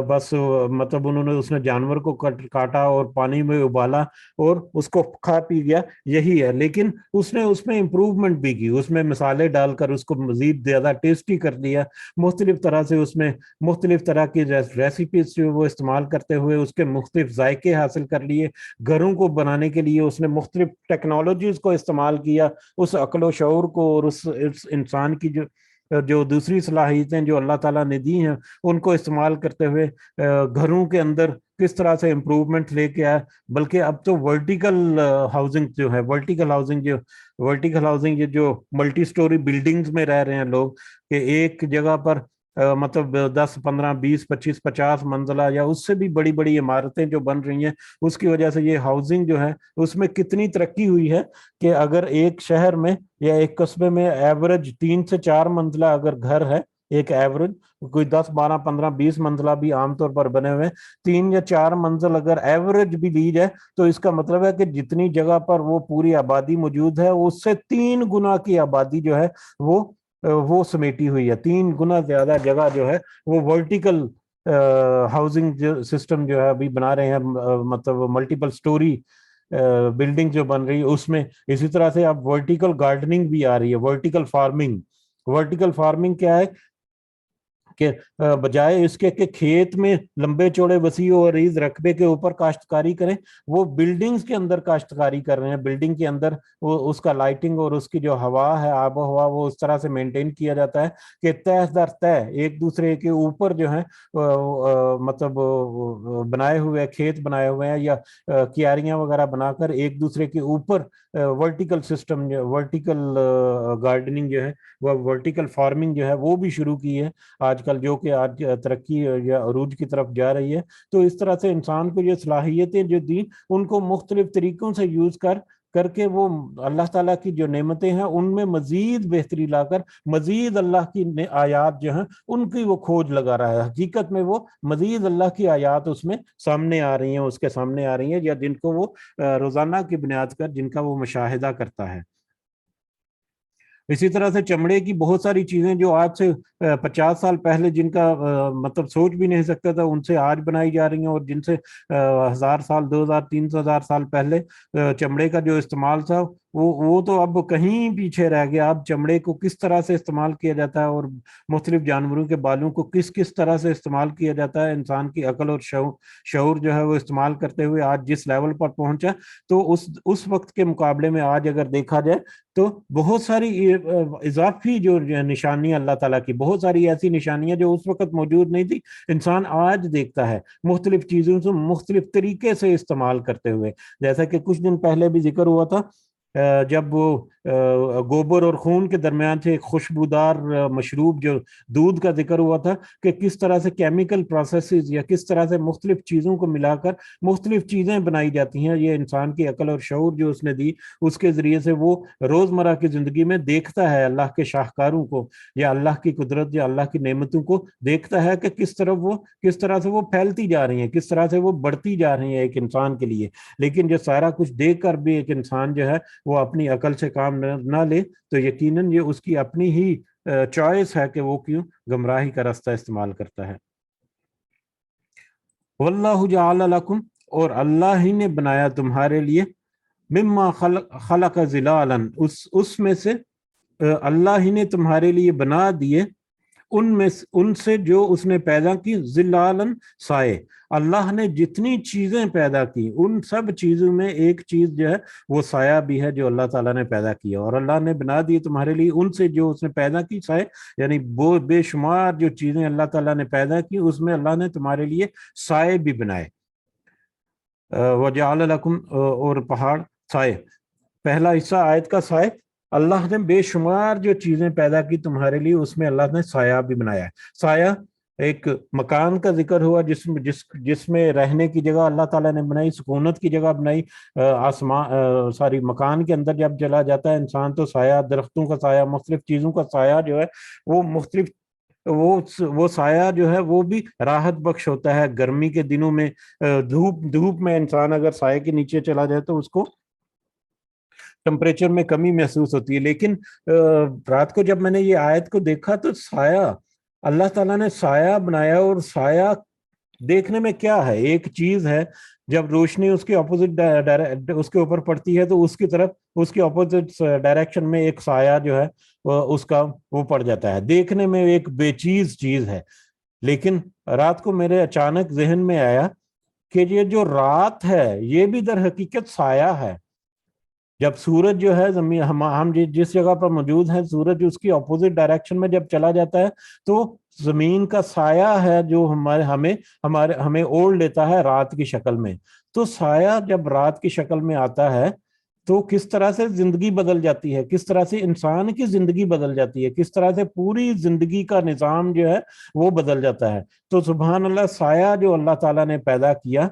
بس مطلب اس نے جانور کو کاٹا اور پانی میں ابالا اور اس کو کھا پی گیا، یہی ہے. لیکن اس نے اس میں امپروومنٹ بھی کی، اس میں مسالے ڈال کر اس کو مزید زیادہ ٹیسٹی کر دیا، مختلف طرح سے اس میں مختلف طرح کی ریسیپیز جو وہ استعمال کرتے ہوئے اس کے مختلف ذائقے حاصل کر لیے. گھروں کو بنانے کے لیے اس نے مختلف ٹیکنالوجیز کو استعمال کیا، اس عقل و شعور کو اور اس انسان کی جو دوسری صلاحیتیں جو اللہ تعالیٰ نے دی ہیں ان کو استعمال کرتے ہوئے گھروں کے اندر کس طرح سے امپروومنٹ لے کے آیا. بلکہ اب تو ورٹیکل ہاؤسنگ جو ہے، ورٹیکل ہاؤسنگ جو ملٹی سٹوری بلڈنگز میں رہ رہے ہیں لوگ، کہ ایک جگہ پر مطلب 10 15 20 25 50 منزلہ یا اس سے بھی بڑی بڑی عمارتیں جو بن رہی ہیں، اس کی وجہ سے یہ ہاؤسنگ جو ہے اس میں کتنی ترقی ہوئی ہے کہ اگر ایک شہر میں یا ایک قصبے میں ایوریج 3 سے 4 منزلہ اگر گھر ہے، ایک ایوریج کوئی 10 12 15 20 منزلہ بھی عام طور پر بنے ہوئے ہیں، 3 یا 4 منزل اگر ایوریج بھی لی جائے تو اس کا مطلب ہے کہ جتنی جگہ پر وہ پوری آبادی موجود ہے اس سے 3 گنا کی آبادی جو ہے وہ سمیٹی ہوئی ہے. 3 گنا زیادہ جگہ جو ہے وہ ورٹیکل ہاؤسنگ سسٹم جو ہے ابھی بنا رہے ہیں، مطلب ملٹیپل سٹوری بلڈنگ جو بن رہی ہے اس میں. اسی طرح سے اب ورٹیکل گارڈننگ بھی آ رہی ہے، ورٹیکل فارمنگ کیا ہے کہ بجائے اس کے کہ کھیت میں لمبے چوڑے وسیع و عریض رقبے کے اوپر کاشتکاری کریں، وہ بلڈنگز کے اندر کاشتکاری کر رہے ہیں. بلڈنگ کے اندر اس کا لائٹنگ اور اس کی جو ہوا ہے، آب و ہوا، وہ اس طرح سے مینٹین کیا جاتا ہے کہ تہ در تہ ایک دوسرے کے اوپر جو ہے مطلب بنائے ہوئے کھیت بنائے ہوئے ہیں یا کیاریاں وغیرہ بنا کر ایک دوسرے کے اوپر ورٹیکل سسٹم، ورٹیکل گارڈننگ جو ہے، وہ ورٹیکل فارمنگ جو ہے وہ بھی شروع کی ہے آج کل، جو کہ آج ترقی یا عروج کی طرف جا رہی ہے. تو اس طرح سے انسان کو یہ صلاحیتیں جو دی ان کو مختلف طریقوں سے یوز کر کے وہ اللہ تعالیٰ کی جو نعمتیں ہیں ان میں مزید بہتری لا کر مزید اللہ کی آیات جو ہیں ان کی وہ کھوج لگا رہا ہے. حقیقت میں وہ مزید اللہ کی آیات اس میں سامنے آ رہی ہیں، اس کے سامنے آ رہی ہیں، یا جن کو وہ روزانہ کی بنیاد پر جن کا وہ مشاہدہ کرتا ہے. اسی طرح سے چمڑے کی بہت ساری چیزیں جو آج سے 50 سال پہلے جن کا مطلب سوچ بھی نہیں سکتا تھا، ان سے آج بنائی جا رہی ہیں، اور جن سے 1000 سال 2000 3000 سال پہلے چمڑے کا جو استعمال تھا وہ تو اب کہیں پیچھے رہ گیا. اب چمڑے کو کس طرح سے استعمال کیا جاتا ہے اور مختلف جانوروں کے بالوں کو کس طرح سے استعمال کیا جاتا ہے، انسان کی عقل اور شعور جو ہے وہ استعمال کرتے ہوئے آج جس لیول پر پہنچا، تو اس وقت کے مقابلے میں آج اگر دیکھا جائے تو بہت ساری اضافی جو نشانیاں اللہ تعالیٰ کی، بہت ساری ایسی نشانیاں جو اس وقت موجود نہیں تھی، انسان آج دیکھتا ہے مختلف چیزوں سے مختلف طریقے سے استعمال کرتے ہوئے. جیسا کہ کچھ دن پہلے بھی ذکر ہوا تھا جب وہ گوبر اور خون کے درمیان سے ایک خوشبودار مشروب جو دودھ کا ذکر ہوا تھا کہ کس طرح سے کیمیکل پروسیسز یا کس طرح سے مختلف چیزوں کو ملا کر مختلف چیزیں بنائی جاتی ہیں، یہ انسان کی عقل اور شعور جو اس نے دی اس کے ذریعے سے وہ روزمرہ کی زندگی میں دیکھتا ہے اللہ کے شاہکاروں کو یا اللہ کی قدرت یا اللہ کی نعمتوں کو دیکھتا ہے کہ کس طرح سے وہ پھیلتی جا رہی ہیں، کس طرح سے وہ بڑھتی جا رہی ہیں ایک انسان کے لیے۔ لیکن جو سارا کچھ دیکھ کر بھی ایک انسان جو ہے وہ اپنی عقل سے کام نہ لے تو یقیناً یہ اس کی اپنی ہی چوائس ہے کہ وہ کیوں گمراہی کا راستہ استعمال کرتا ہے۔ واللہ جعل لکم، اور اللہ ہی نے بنایا تمہارے لیے، مما خلق ظلالا، اس میں سے اللہ ہی نے تمہارے لیے بنا دیے ان سے جو اس نے پیدا کی، ظلالن سائے۔ اللہ نے جتنی چیزیں پیدا کی ان سب چیزوں میں ایک چیز جو ہے وہ سایہ بھی ہے جو اللہ تعالیٰ نے پیدا کیا، اور اللہ نے بنا دی تمہارے لیے ان سے جو اس نے پیدا کی سائے، یعنی وہ بے شمار جو چیزیں اللہ تعالیٰ نے پیدا کی اس میں اللہ نے تمہارے لیے سائے بھی بنائے۔ وجعل لکم، اور پہاڑ سائے، پہلا حصہ آیت کا سائے، اللہ نے بے شمار جو چیزیں پیدا کی تمہارے لیے اس میں اللہ نے سایہ بھی بنایا ہے۔ سایہ ایک مکان کا ذکر ہوا جس میں رہنے کی جگہ اللہ تعالیٰ نے بنائی، سکونت کی جگہ بنائی۔ آسمان ساری مکان کے اندر جب چلا جاتا ہے انسان تو سایہ، درختوں کا سایہ، مختلف چیزوں کا سایہ جو ہے وہ مختلف وہ سایہ جو ہے وہ بھی راحت بخش ہوتا ہے۔ گرمی کے دنوں میں دھوپ میں انسان اگر سائے کے نیچے چلا جائے تو اس کو ٹمپریچر میں کمی محسوس ہوتی ہے۔ لیکن رات کو جب میں نے یہ آیت کو دیکھا تو سایہ، اللہ تعالیٰ نے سایہ بنایا، اور سایہ دیکھنے میں کیا ہے، ایک چیز ہے جب روشنی اس کے اپوزٹ اس کے اوپر پڑتی ہے تو اس کی طرف اس کے اپوزٹ ڈائریکشن میں ایک سایہ جو ہے اس کا وہ پڑ جاتا ہے، دیکھنے میں ایک بے چیز ہے۔ لیکن رات کو میرے اچانک ذہن میں آیا کہ یہ جو رات ہے یہ بھی در حقیقت سایہ ہے۔ جب سورج جو ہے زمین، ہم جس جگہ پر موجود ہیں، سورج اس کی اپوزٹ ڈائریکشن میں جب چلا جاتا ہے تو زمین کا سایہ ہے جو ہمیں اوڑھ لیتا ہے رات کی شکل میں۔ تو سایہ جب رات کی شکل میں آتا ہے تو کس طرح سے زندگی بدل جاتی ہے، کس طرح سے انسان کی زندگی بدل جاتی ہے، کس طرح سے پوری زندگی کا نظام جو ہے وہ بدل جاتا ہے۔ تو سبحان اللہ، سایہ جو اللہ تعالیٰ نے پیدا کیا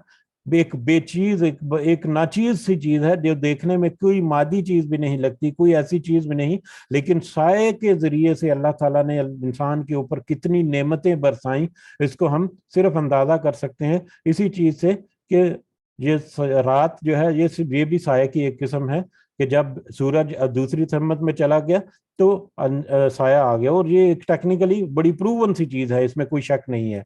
ایک بے چیز، ایک ناچیز سی چیز ہے جو دیکھنے میں کوئی مادی چیز بھی نہیں لگتی، کوئی ایسی چیز بھی نہیں، لیکن سائے کے ذریعے سے اللہ تعالیٰ نے انسان کے اوپر کتنی نعمتیں برسائیں اس کو ہم صرف اندازہ کر سکتے ہیں اسی چیز سے کہ یہ رات جو ہے یہ بھی سائے کی ایک قسم ہے کہ جب سورج دوسری سمت میں چلا گیا تو سایہ آ گیا، اور یہ ایک ٹیکنیکلی بڑی پروون سی چیز ہے، اس میں کوئی شک نہیں ہے۔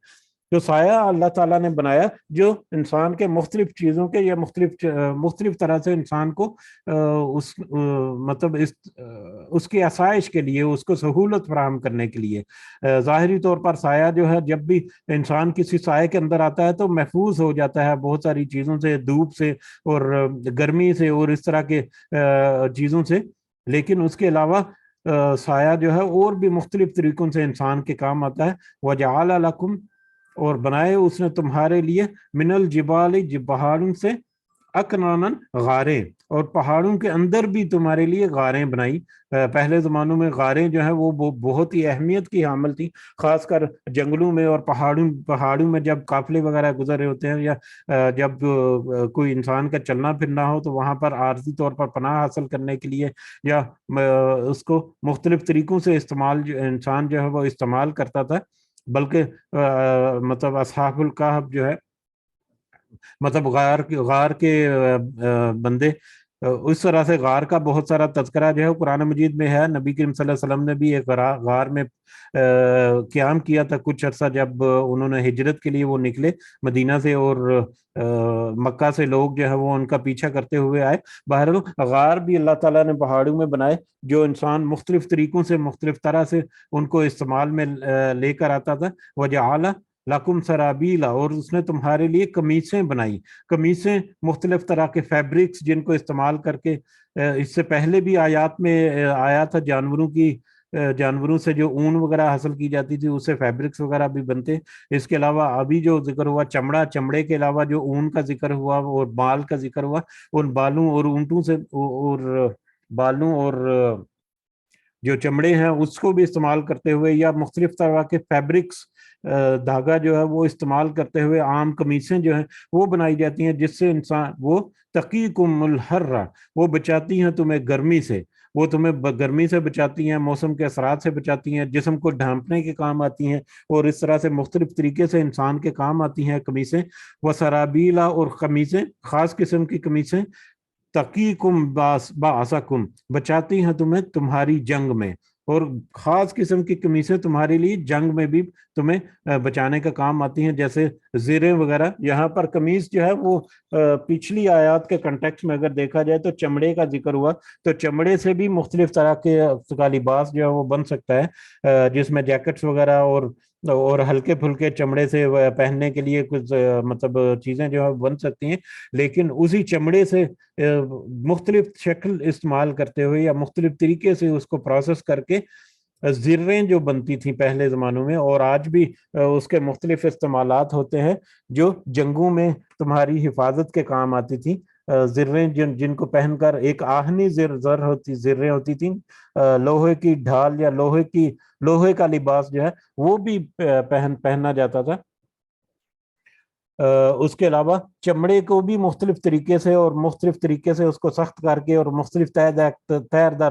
جو سایہ اللہ تعالیٰ نے بنایا جو انسان کے مختلف چیزوں کے یا مختلف طرح سے انسان کو اس کی آسائش کے لیے، اس کو سہولت فراہم کرنے کے لیے۔ ظاہری طور پر سایہ جو ہے جب بھی انسان کسی سائے کے اندر آتا ہے تو محفوظ ہو جاتا ہے بہت ساری چیزوں سے، دھوپ سے اور گرمی سے اور اس طرح کے چیزوں سے، لیکن اس کے علاوہ سایہ جو ہے اور بھی مختلف طریقوں سے انسان کے کام آتا ہے۔ وَجَعَلَ لَكُمْ، اور بنائے اس نے تمہارے لیے، من الجبال، پہاڑوں سے، اکنانن، غاریں، اور پہاڑوں کے اندر بھی تمہارے لیے غاریں بنائی۔ پہلے زمانوں میں غاریں جو ہیں وہ بہت ہی اہمیت کی حامل تھی، خاص کر جنگلوں میں اور پہاڑوں میں جب قافلے وغیرہ گزر رہے ہوتے ہیں یا جب کوئی انسان کا چلنا پھرنا ہو تو وہاں پر عارضی طور پر پناہ حاصل کرنے کے لیے یا اس کو مختلف طریقوں سے انسان جو ہے وہ استعمال کرتا تھا۔ بلکہ مطلب اصحاب الکہف جو ہے، مطلب غار کے بندے، اس طرح سے غار کا بہت سارا تذکرہ جو ہے قرآن مجید میں ہے۔ نبی کریم صلی اللہ علیہ وسلم نے بھی ایک غار میں قیام کیا تھا کچھ عرصہ، جب انہوں نے ہجرت کے لیے وہ نکلے مدینہ سے، اور مکہ سے لوگ جو ہے وہ ان کا پیچھا کرتے ہوئے آئے۔ بہرحال غار بھی اللہ تعالیٰ نے پہاڑوں میں بنائے جو انسان مختلف طریقوں سے، مختلف طرح سے ان کو استعمال میں لے کر آتا تھا۔ وجعل لکم سرابیلا، اور اس نے تمہارے لیے قمیصیں بنائی۔ قمیصیں مختلف طرح کے فیبرکس جن کو استعمال کر کے، اس سے پہلے بھی آیات میں آیا تھا جانوروں سے جو اون وغیرہ حاصل کی جاتی تھی اس سے فیبرکس وغیرہ بھی بنتے۔ اس کے علاوہ ابھی جو ذکر ہوا چمڑے کے علاوہ جو اون کا ذکر ہوا اور بال کا ذکر ہوا، ان بالوں اور اونٹوں سے اور بالوں اور جو چمڑے ہیں اس کو بھی استعمال کرتے ہوئے، یا مختلف طرح کے فیبرکس، دھاگا جو ہے وہ استعمال کرتے ہوئے عام قمیصیں جو ہیں وہ بنائی جاتی ہیں، جس سے انسان وہ تقیکم الحر، وہ بچاتی ہیں تمہیں گرمی سے، وہ تمہیں گرمی سے بچاتی ہیں، موسم کے اثرات سے بچاتی ہیں، جسم کو ڈھانپنے کے کام آتی ہیں، اور اس طرح سے مختلف طریقے سے انسان کے کام آتی ہیں قمیصیں۔ وہ سرابیلا، اور قمیصیں خاص قسم کی قمیصیں، تقیکم باسکم، بچاتی ہیں تمہیں تمہاری جنگ میں، اور خاص قسم کی قمیصیں تمہارے لیے جنگ میں بھی تمہیں بچانے کا کام آتی ہیں، جیسے زیریں وغیرہ۔ یہاں پر قمیص جو ہے وہ پچھلی آیات کے کنٹیکس میں اگر دیکھا جائے تو چمڑے کا ذکر ہوا، تو چمڑے سے بھی مختلف طرح کے کا لباس جو ہے وہ بن سکتا ہے، جس میں جیکٹس وغیرہ اور ہلکے پھلکے چمڑے سے پہننے کے لیے کچھ مطلب چیزیں جو ہے بن سکتی ہیں، لیکن اسی چمڑے سے مختلف شکل استعمال کرتے ہوئے یا مختلف طریقے سے اس کو پروسیس کر کے زریں جو بنتی تھیں پہلے زمانوں میں، اور آج بھی اس کے مختلف استعمالات ہوتے ہیں جو جنگوں میں تمہاری حفاظت کے کام آتی تھیں۔ زریں جن کو پہن کر ایک آہنی زریں ہوتی تھیں، لوہے کی ڈھال یا لوہے کا لباس جو ہے وہ بھی پہنا جاتا تھا۔ اس کے علاوہ چمڑے کو بھی مختلف طریقے سے اس کو سخت کر کے اور مختلف تیر در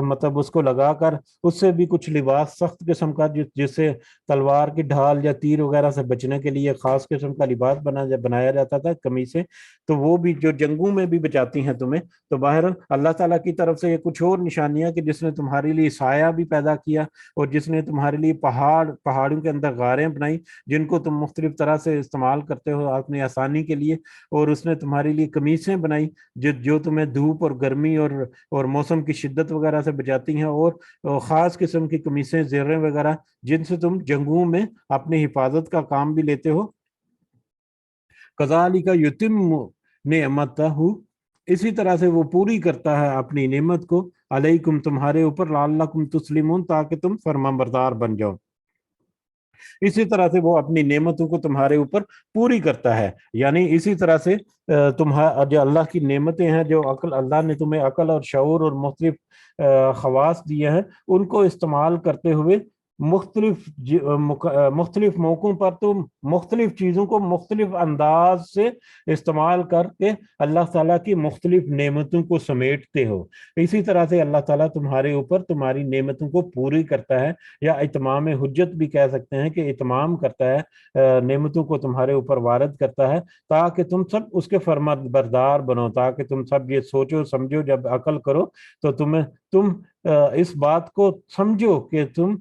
مطلب اس کو لگا کر اس سے بھی کچھ لباس سخت قسم کا، جس سے تلوار کی ڈھال یا تیر وغیرہ سے بچنے کے لیے خاص قسم کا لباس بنایا جاتا تھا، قمیصیں، تو وہ بھی جو جنگوں میں بھی بچاتی ہیں تمہیں۔ تو باہر اللہ تعالیٰ کی طرف سے یہ کچھ اور نشانیاں کہ جس نے تمہارے لیے سایہ بھی پیدا کیا، اور جس نے تمہارے لیے پہاڑوں کے اندر غاریں بنائی جن کو تم مختلف طرح سے استعمال کرتے ہو اپنی آسانی کے لیے، اور اس نے تمہارے لیے قمیصیں بنائی جو تمہیں دھوپ اور گرمی اور موسم کی شدت وغیرہ سے بچاتی ہیں، اور خاص قسم کی قمیصیں، زیریں وغیرہ جن سے تم جنگوں میں اپنی حفاظت کا کام بھی لیتے ہو۔ کذالک یتم نعمتہ، اسی طرح سے وہ پوری کرتا ہے اپنی نعمت کو، علیکم تمہارے اوپر، لعلکم تسلمون تاکہ تم فرمانبردار بن جاؤ۔ اسی طرح سے وہ اپنی نعمتوں کو تمہارے اوپر پوری کرتا ہے، یعنی اسی طرح سے تمہارا جو اللہ کی نعمتیں ہیں، جو عقل اللہ نے تمہیں عقل اور شعور اور مختلف خواص دیے ہیں، ان کو استعمال کرتے ہوئے مختلف موقعوں پر تم مختلف چیزوں کو مختلف انداز سے استعمال کر کے اللہ تعالیٰ کی مختلف نعمتوں کو سمیٹتے ہو۔ اسی طرح سے اللہ تعالیٰ تمہارے اوپر تمہاری نعمتوں کو پوری کرتا ہے، یا اتمام حجت بھی کہہ سکتے ہیں کہ اتمام کرتا ہے، نعمتوں کو تمہارے اوپر وارد کرتا ہے تاکہ تم سب اس کے فرما بردار بنو، تاکہ تم سب یہ سوچو سمجھو، جب عقل کرو تو تم اس بات کو سمجھو کہ تم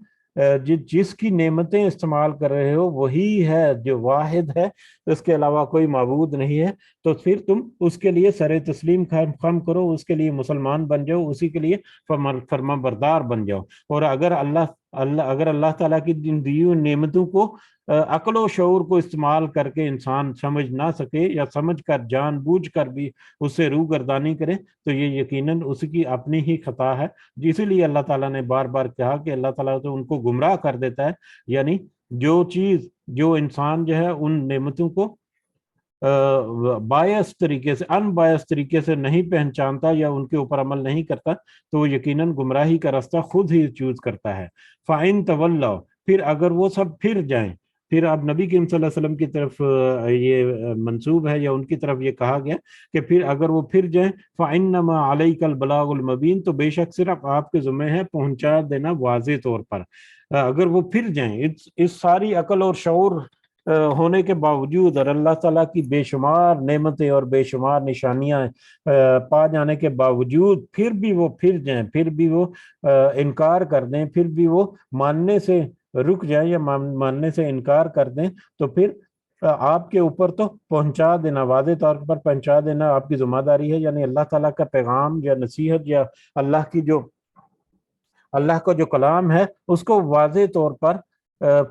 جس کی نعمتیں استعمال کر رہے ہو وہی ہے جو واحد ہے، اس کے علاوہ کوئی معبود نہیں ہے، تو پھر تم اس کے لیے سر تسلیم خم کرو، اس کے لیے مسلمان بن جاؤ، اسی کے لیے فرما بردار بن جاؤ۔ اور اگر اللہ تعالیٰ کی دی ہوئی نعمتوں کو عقل و شعور کو استعمال کر کے انسان سمجھ نہ سکے، یا سمجھ کر جان بوجھ کر بھی اس سے روگردانی کرے، تو یہ یقیناً اس کی اپنی ہی خطا ہے۔ اسی لیے اللہ تعالیٰ نے بار بار کہا کہ اللہ تعالیٰ تو ان کو گمراہ کر دیتا ہے، یعنی جو انسان جو ہے ان نعمتوں کو بایس طریقے سے، ان بایس طریقے سے نہیں پہچانتا یا ان کے اوپر عمل نہیں کرتا، تو وہ یقیناً گمراہی کا راستہ خود ہی چوز کرتا ہے۔ فَإِن تَوَلَّوْا، پھر اگر وہ سب پھر جائیں، پھر اب نبی کریم صلی اللہ علیہ وسلم کی طرف یہ منسوب ہے، یا ان کی طرف یہ کہا گیا کہ پھر اگر وہ پھر جائیں، فَإِنَّمَا عَلَيْكَ الْبَلَاغُ الْمُبِينُ، تو بے شک صرف آپ کے ذمہ ہے پہنچا دینا واضح طور پر۔ اگر وہ پھر جائیں اس ساری عقل اور شعور ہونے کے باوجود، اور اللہ تعالیٰ کی بے شمار نعمتیں اور بے شمار نشانیاں پا جانے کے باوجود پھر بھی وہ پھر جائیں، پھر بھی وہ انکار کر دیں، پھر بھی وہ ماننے سے رک جائیں یا ماننے سے انکار کر دیں، تو پھر آپ کے اوپر تو پہنچا دینا، واضح طور پر پہنچا دینا آپ کی ذمہ داری ہے، یعنی اللہ تعالیٰ کا پیغام یا نصیحت یا اللہ کا جو کلام ہے اس کو واضح طور پر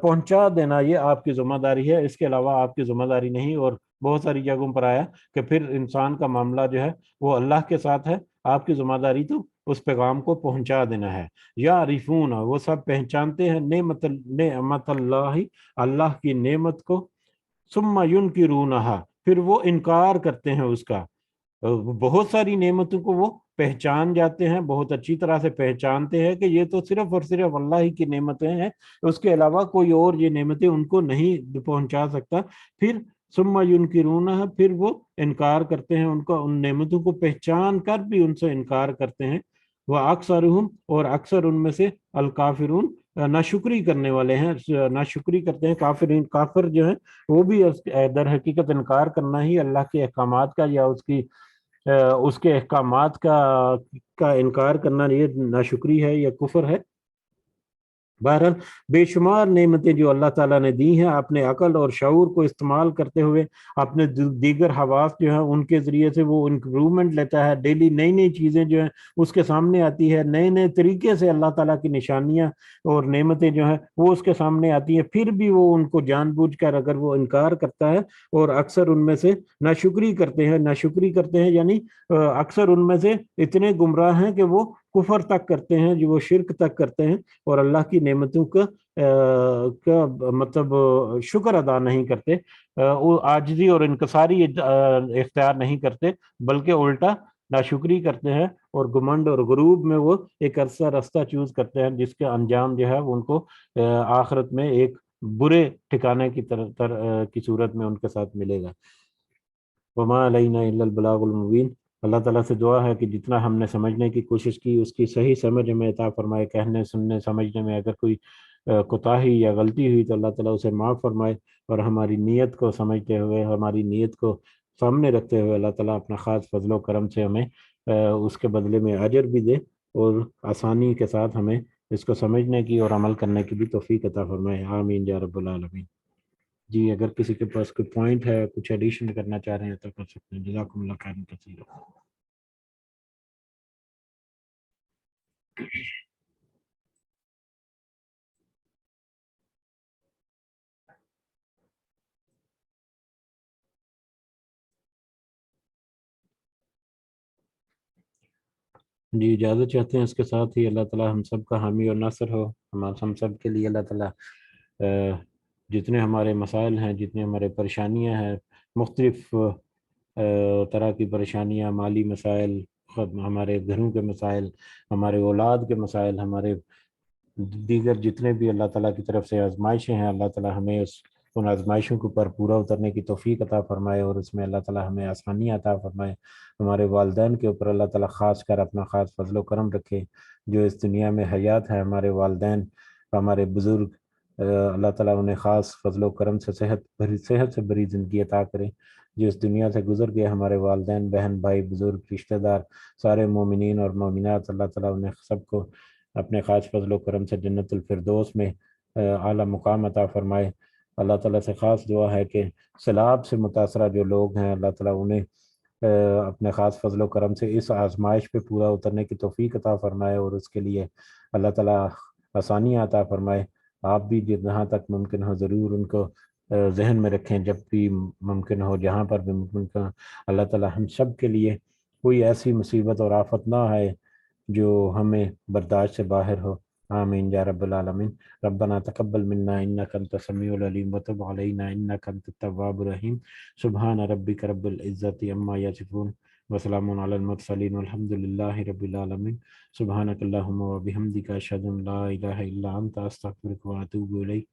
پہنچا دینا، یہ آپ کی ذمہ داری ہے، اس کے علاوہ آپ کی ذمہ داری نہیں۔ اور بہت ساری جگہوں پر آیا کہ پھر انسان کا معاملہ جو ہے وہ اللہ کے ساتھ ہے، آپ کی ذمہ داری تو اس پیغام کو پہنچا دینا ہے۔ یا عریفون، وہ سب پہچانتے ہیں نعمت اللہ، اللہ کی نعمت کو، ثم ینکرونہا، پھر وہ انکار کرتے ہیں اس کا، بہت ساری نعمتوں کو وہ پہچان جاتے ہیں، بہت اچھی طرح سے پہچانتے ہیں کہ یہ تو صرف اور صرف اللہ ہی کی نعمتیں ہیں، اس کے علاوہ کوئی اور یہ نعمتیں ان کو نہیں پہنچا سکتا۔ پھر ثم ینکرونہ، پھر وہ انکار کرتے ہیں، ان کو ان نعمتوں کو پہچان کر بھی ان سے انکار کرتے ہیں۔ وہ اکثرہم، اور اکثر ان میں سے الکافرون، ناشکری کرنے والے ہیں، ناشکری کرتے ہیں۔ کافرین، کافر جو ہیں وہ بھی در حقیقت انکار کرنا ہی اللہ کے احکامات کا یا اس کے احکامات کا انکار کرنا، یہ ناشکری ہے یا کفر ہے۔ بہرحال بے شمار نعمتیں جو اللہ تعالیٰ نے دی ہیں، اپنے عقل اور شعور کو استعمال کرتے ہوئے، اپنے دیگر حواس جو ہیں ان کے ذریعے سے وہ امپرومنٹ لیتا ہے، ڈیلی نئی نئی چیزیں جو ہیں اس کے سامنے آتی ہے، نئے نئے طریقے سے اللہ تعالیٰ کی نشانیاں اور نعمتیں جو ہیں وہ اس کے سامنے آتی ہیں، پھر بھی وہ ان کو جان بوجھ کر اگر وہ انکار کرتا ہے، اور اکثر ان میں سے ناشکری کرتے ہیں، ناشکری کرتے ہیں یعنی اکثر ان میں سے اتنے گمراہ ہیں کہ وہ کفر تک کرتے ہیں، جو وہ شرک تک کرتے ہیں، اور اللہ کی نعمتوں کا مطلب شکر ادا نہیں کرتے، وہ عاجزی اور انکساری اختیار نہیں کرتے، بلکہ الٹا ناشکری کرتے ہیں، اور گمنڈ اور غروب میں وہ ایک عرصہ راستہ چوز کرتے ہیں، جس کے انجام جو ہے وہ ان کو آخرت میں ایک برے ٹھکانے کی صورت میں ان کے ساتھ ملے گا۔ وما علینا الا البلاغ المبین۔ اللہ تعالیٰ سے دعا ہے کہ جتنا ہم نے سمجھنے کی کوشش کی اس کی صحیح سمجھ ہمیں عطا فرمائے، کہنے سننے سمجھنے میں اگر کوئی کوتاہی یا غلطی ہوئی تو اللہ تعالیٰ اسے معاف فرمائے، اور ہماری نیت کو سمجھتے ہوئے، ہماری نیت کو سامنے رکھتے ہوئے اللہ تعالیٰ اپنا خاص فضل و کرم سے ہمیں اس کے بدلے میں اجر بھی دے، اور آسانی کے ساتھ ہمیں اس کو سمجھنے کی اور عمل کرنے کی بھی توفیق عطا فرمائے، آمین یا رب العالمین۔ جی اگر کسی کے پاس کوئی پوائنٹ ہے، کچھ ایڈیشن کرنا چاہ رہے ہیں تو کر سکتے ہیں۔ جزاکم اللہ خیر کثیر۔ جی اجازت چاہتے ہیں، اس کے ساتھ ہی اللہ تعالیٰ ہم سب کا حامی اور ناصر ہو، ہم سب کے لیے اللہ تعالیٰ جتنے ہمارے مسائل ہیں، جتنے ہمارے پریشانیاں ہیں، مختلف طرح کی پریشانیاں، مالی مسائل، ہمارے گھروں کے مسائل، ہمارے اولاد کے مسائل، ہمارے دیگر جتنے بھی اللہ تعالیٰ کی طرف سے آزمائشیں ہیں، اللہ تعالیٰ ہمیں ان آزمائشوں کے اوپر پورا اترنے کی توفیق عطا فرمائے، اور اس میں اللہ تعالیٰ ہمیں آسانی عطا فرمائے۔ ہمارے والدین کے اوپر اللہ تعالیٰ خاص کر اپنا خاص فضل و کرم رکھے، جو اس دنیا میں حیات ہے، ہمارے والدین، ہمارے بزرگ، اللہ تعالیٰ انہیں خاص فضل و کرم سے صحت سے بری زندگی عطا کرے۔ جو اس دنیا سے گزر گئے ہمارے والدین، بہن بھائی، بزرگ، رشتہ دار، سارے مومنین اور مومنات، اللہ تعالیٰ انہیں سب کو اپنے خاص فضل و کرم سے جنت الفردوس میں اعلیٰ مقام عطا فرمائے۔ اللہ تعالیٰ سے خاص دعا ہے کہ سیلاب سے متاثرہ جو لوگ ہیں، اللہ تعالیٰ انہیں اپنے خاص فضل و کرم سے اس آزمائش پہ پورا اترنے کی توفیق عطا فرمائے، اور اس کے لیے اللہ تعالیٰ آسانی عطا فرمائے۔ آپ بھی جہاں تک ممکن ہو ضرور ان کو ذہن میں رکھیں، جب بھی ممکن ہو، جہاں پر بھی ممکن ہو، اللہ تعالیٰ ہم سب کے لیے کوئی ایسی مصیبت اور آفت نہ آئے جو ہمیں برداشت سے باہر ہو، آمین یا رب العالمین۔ ربنا تقبل منا انک انت السمیع العلیم وتب علینا انک انت التواب الرحیم۔ سبحان ربک رب العزت عما یصفون وسلام علی المرسلین والحمد للہ رب العالمین۔ سبحانک اللہم وبحمدک اشہد ان لا الہ الا انت استغفرک واتوب الیک۔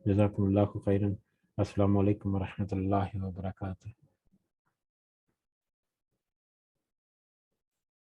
جزاکم اللہ خیرا۔ السلام علیکم ورحمۃ اللہ وبرکاتہ۔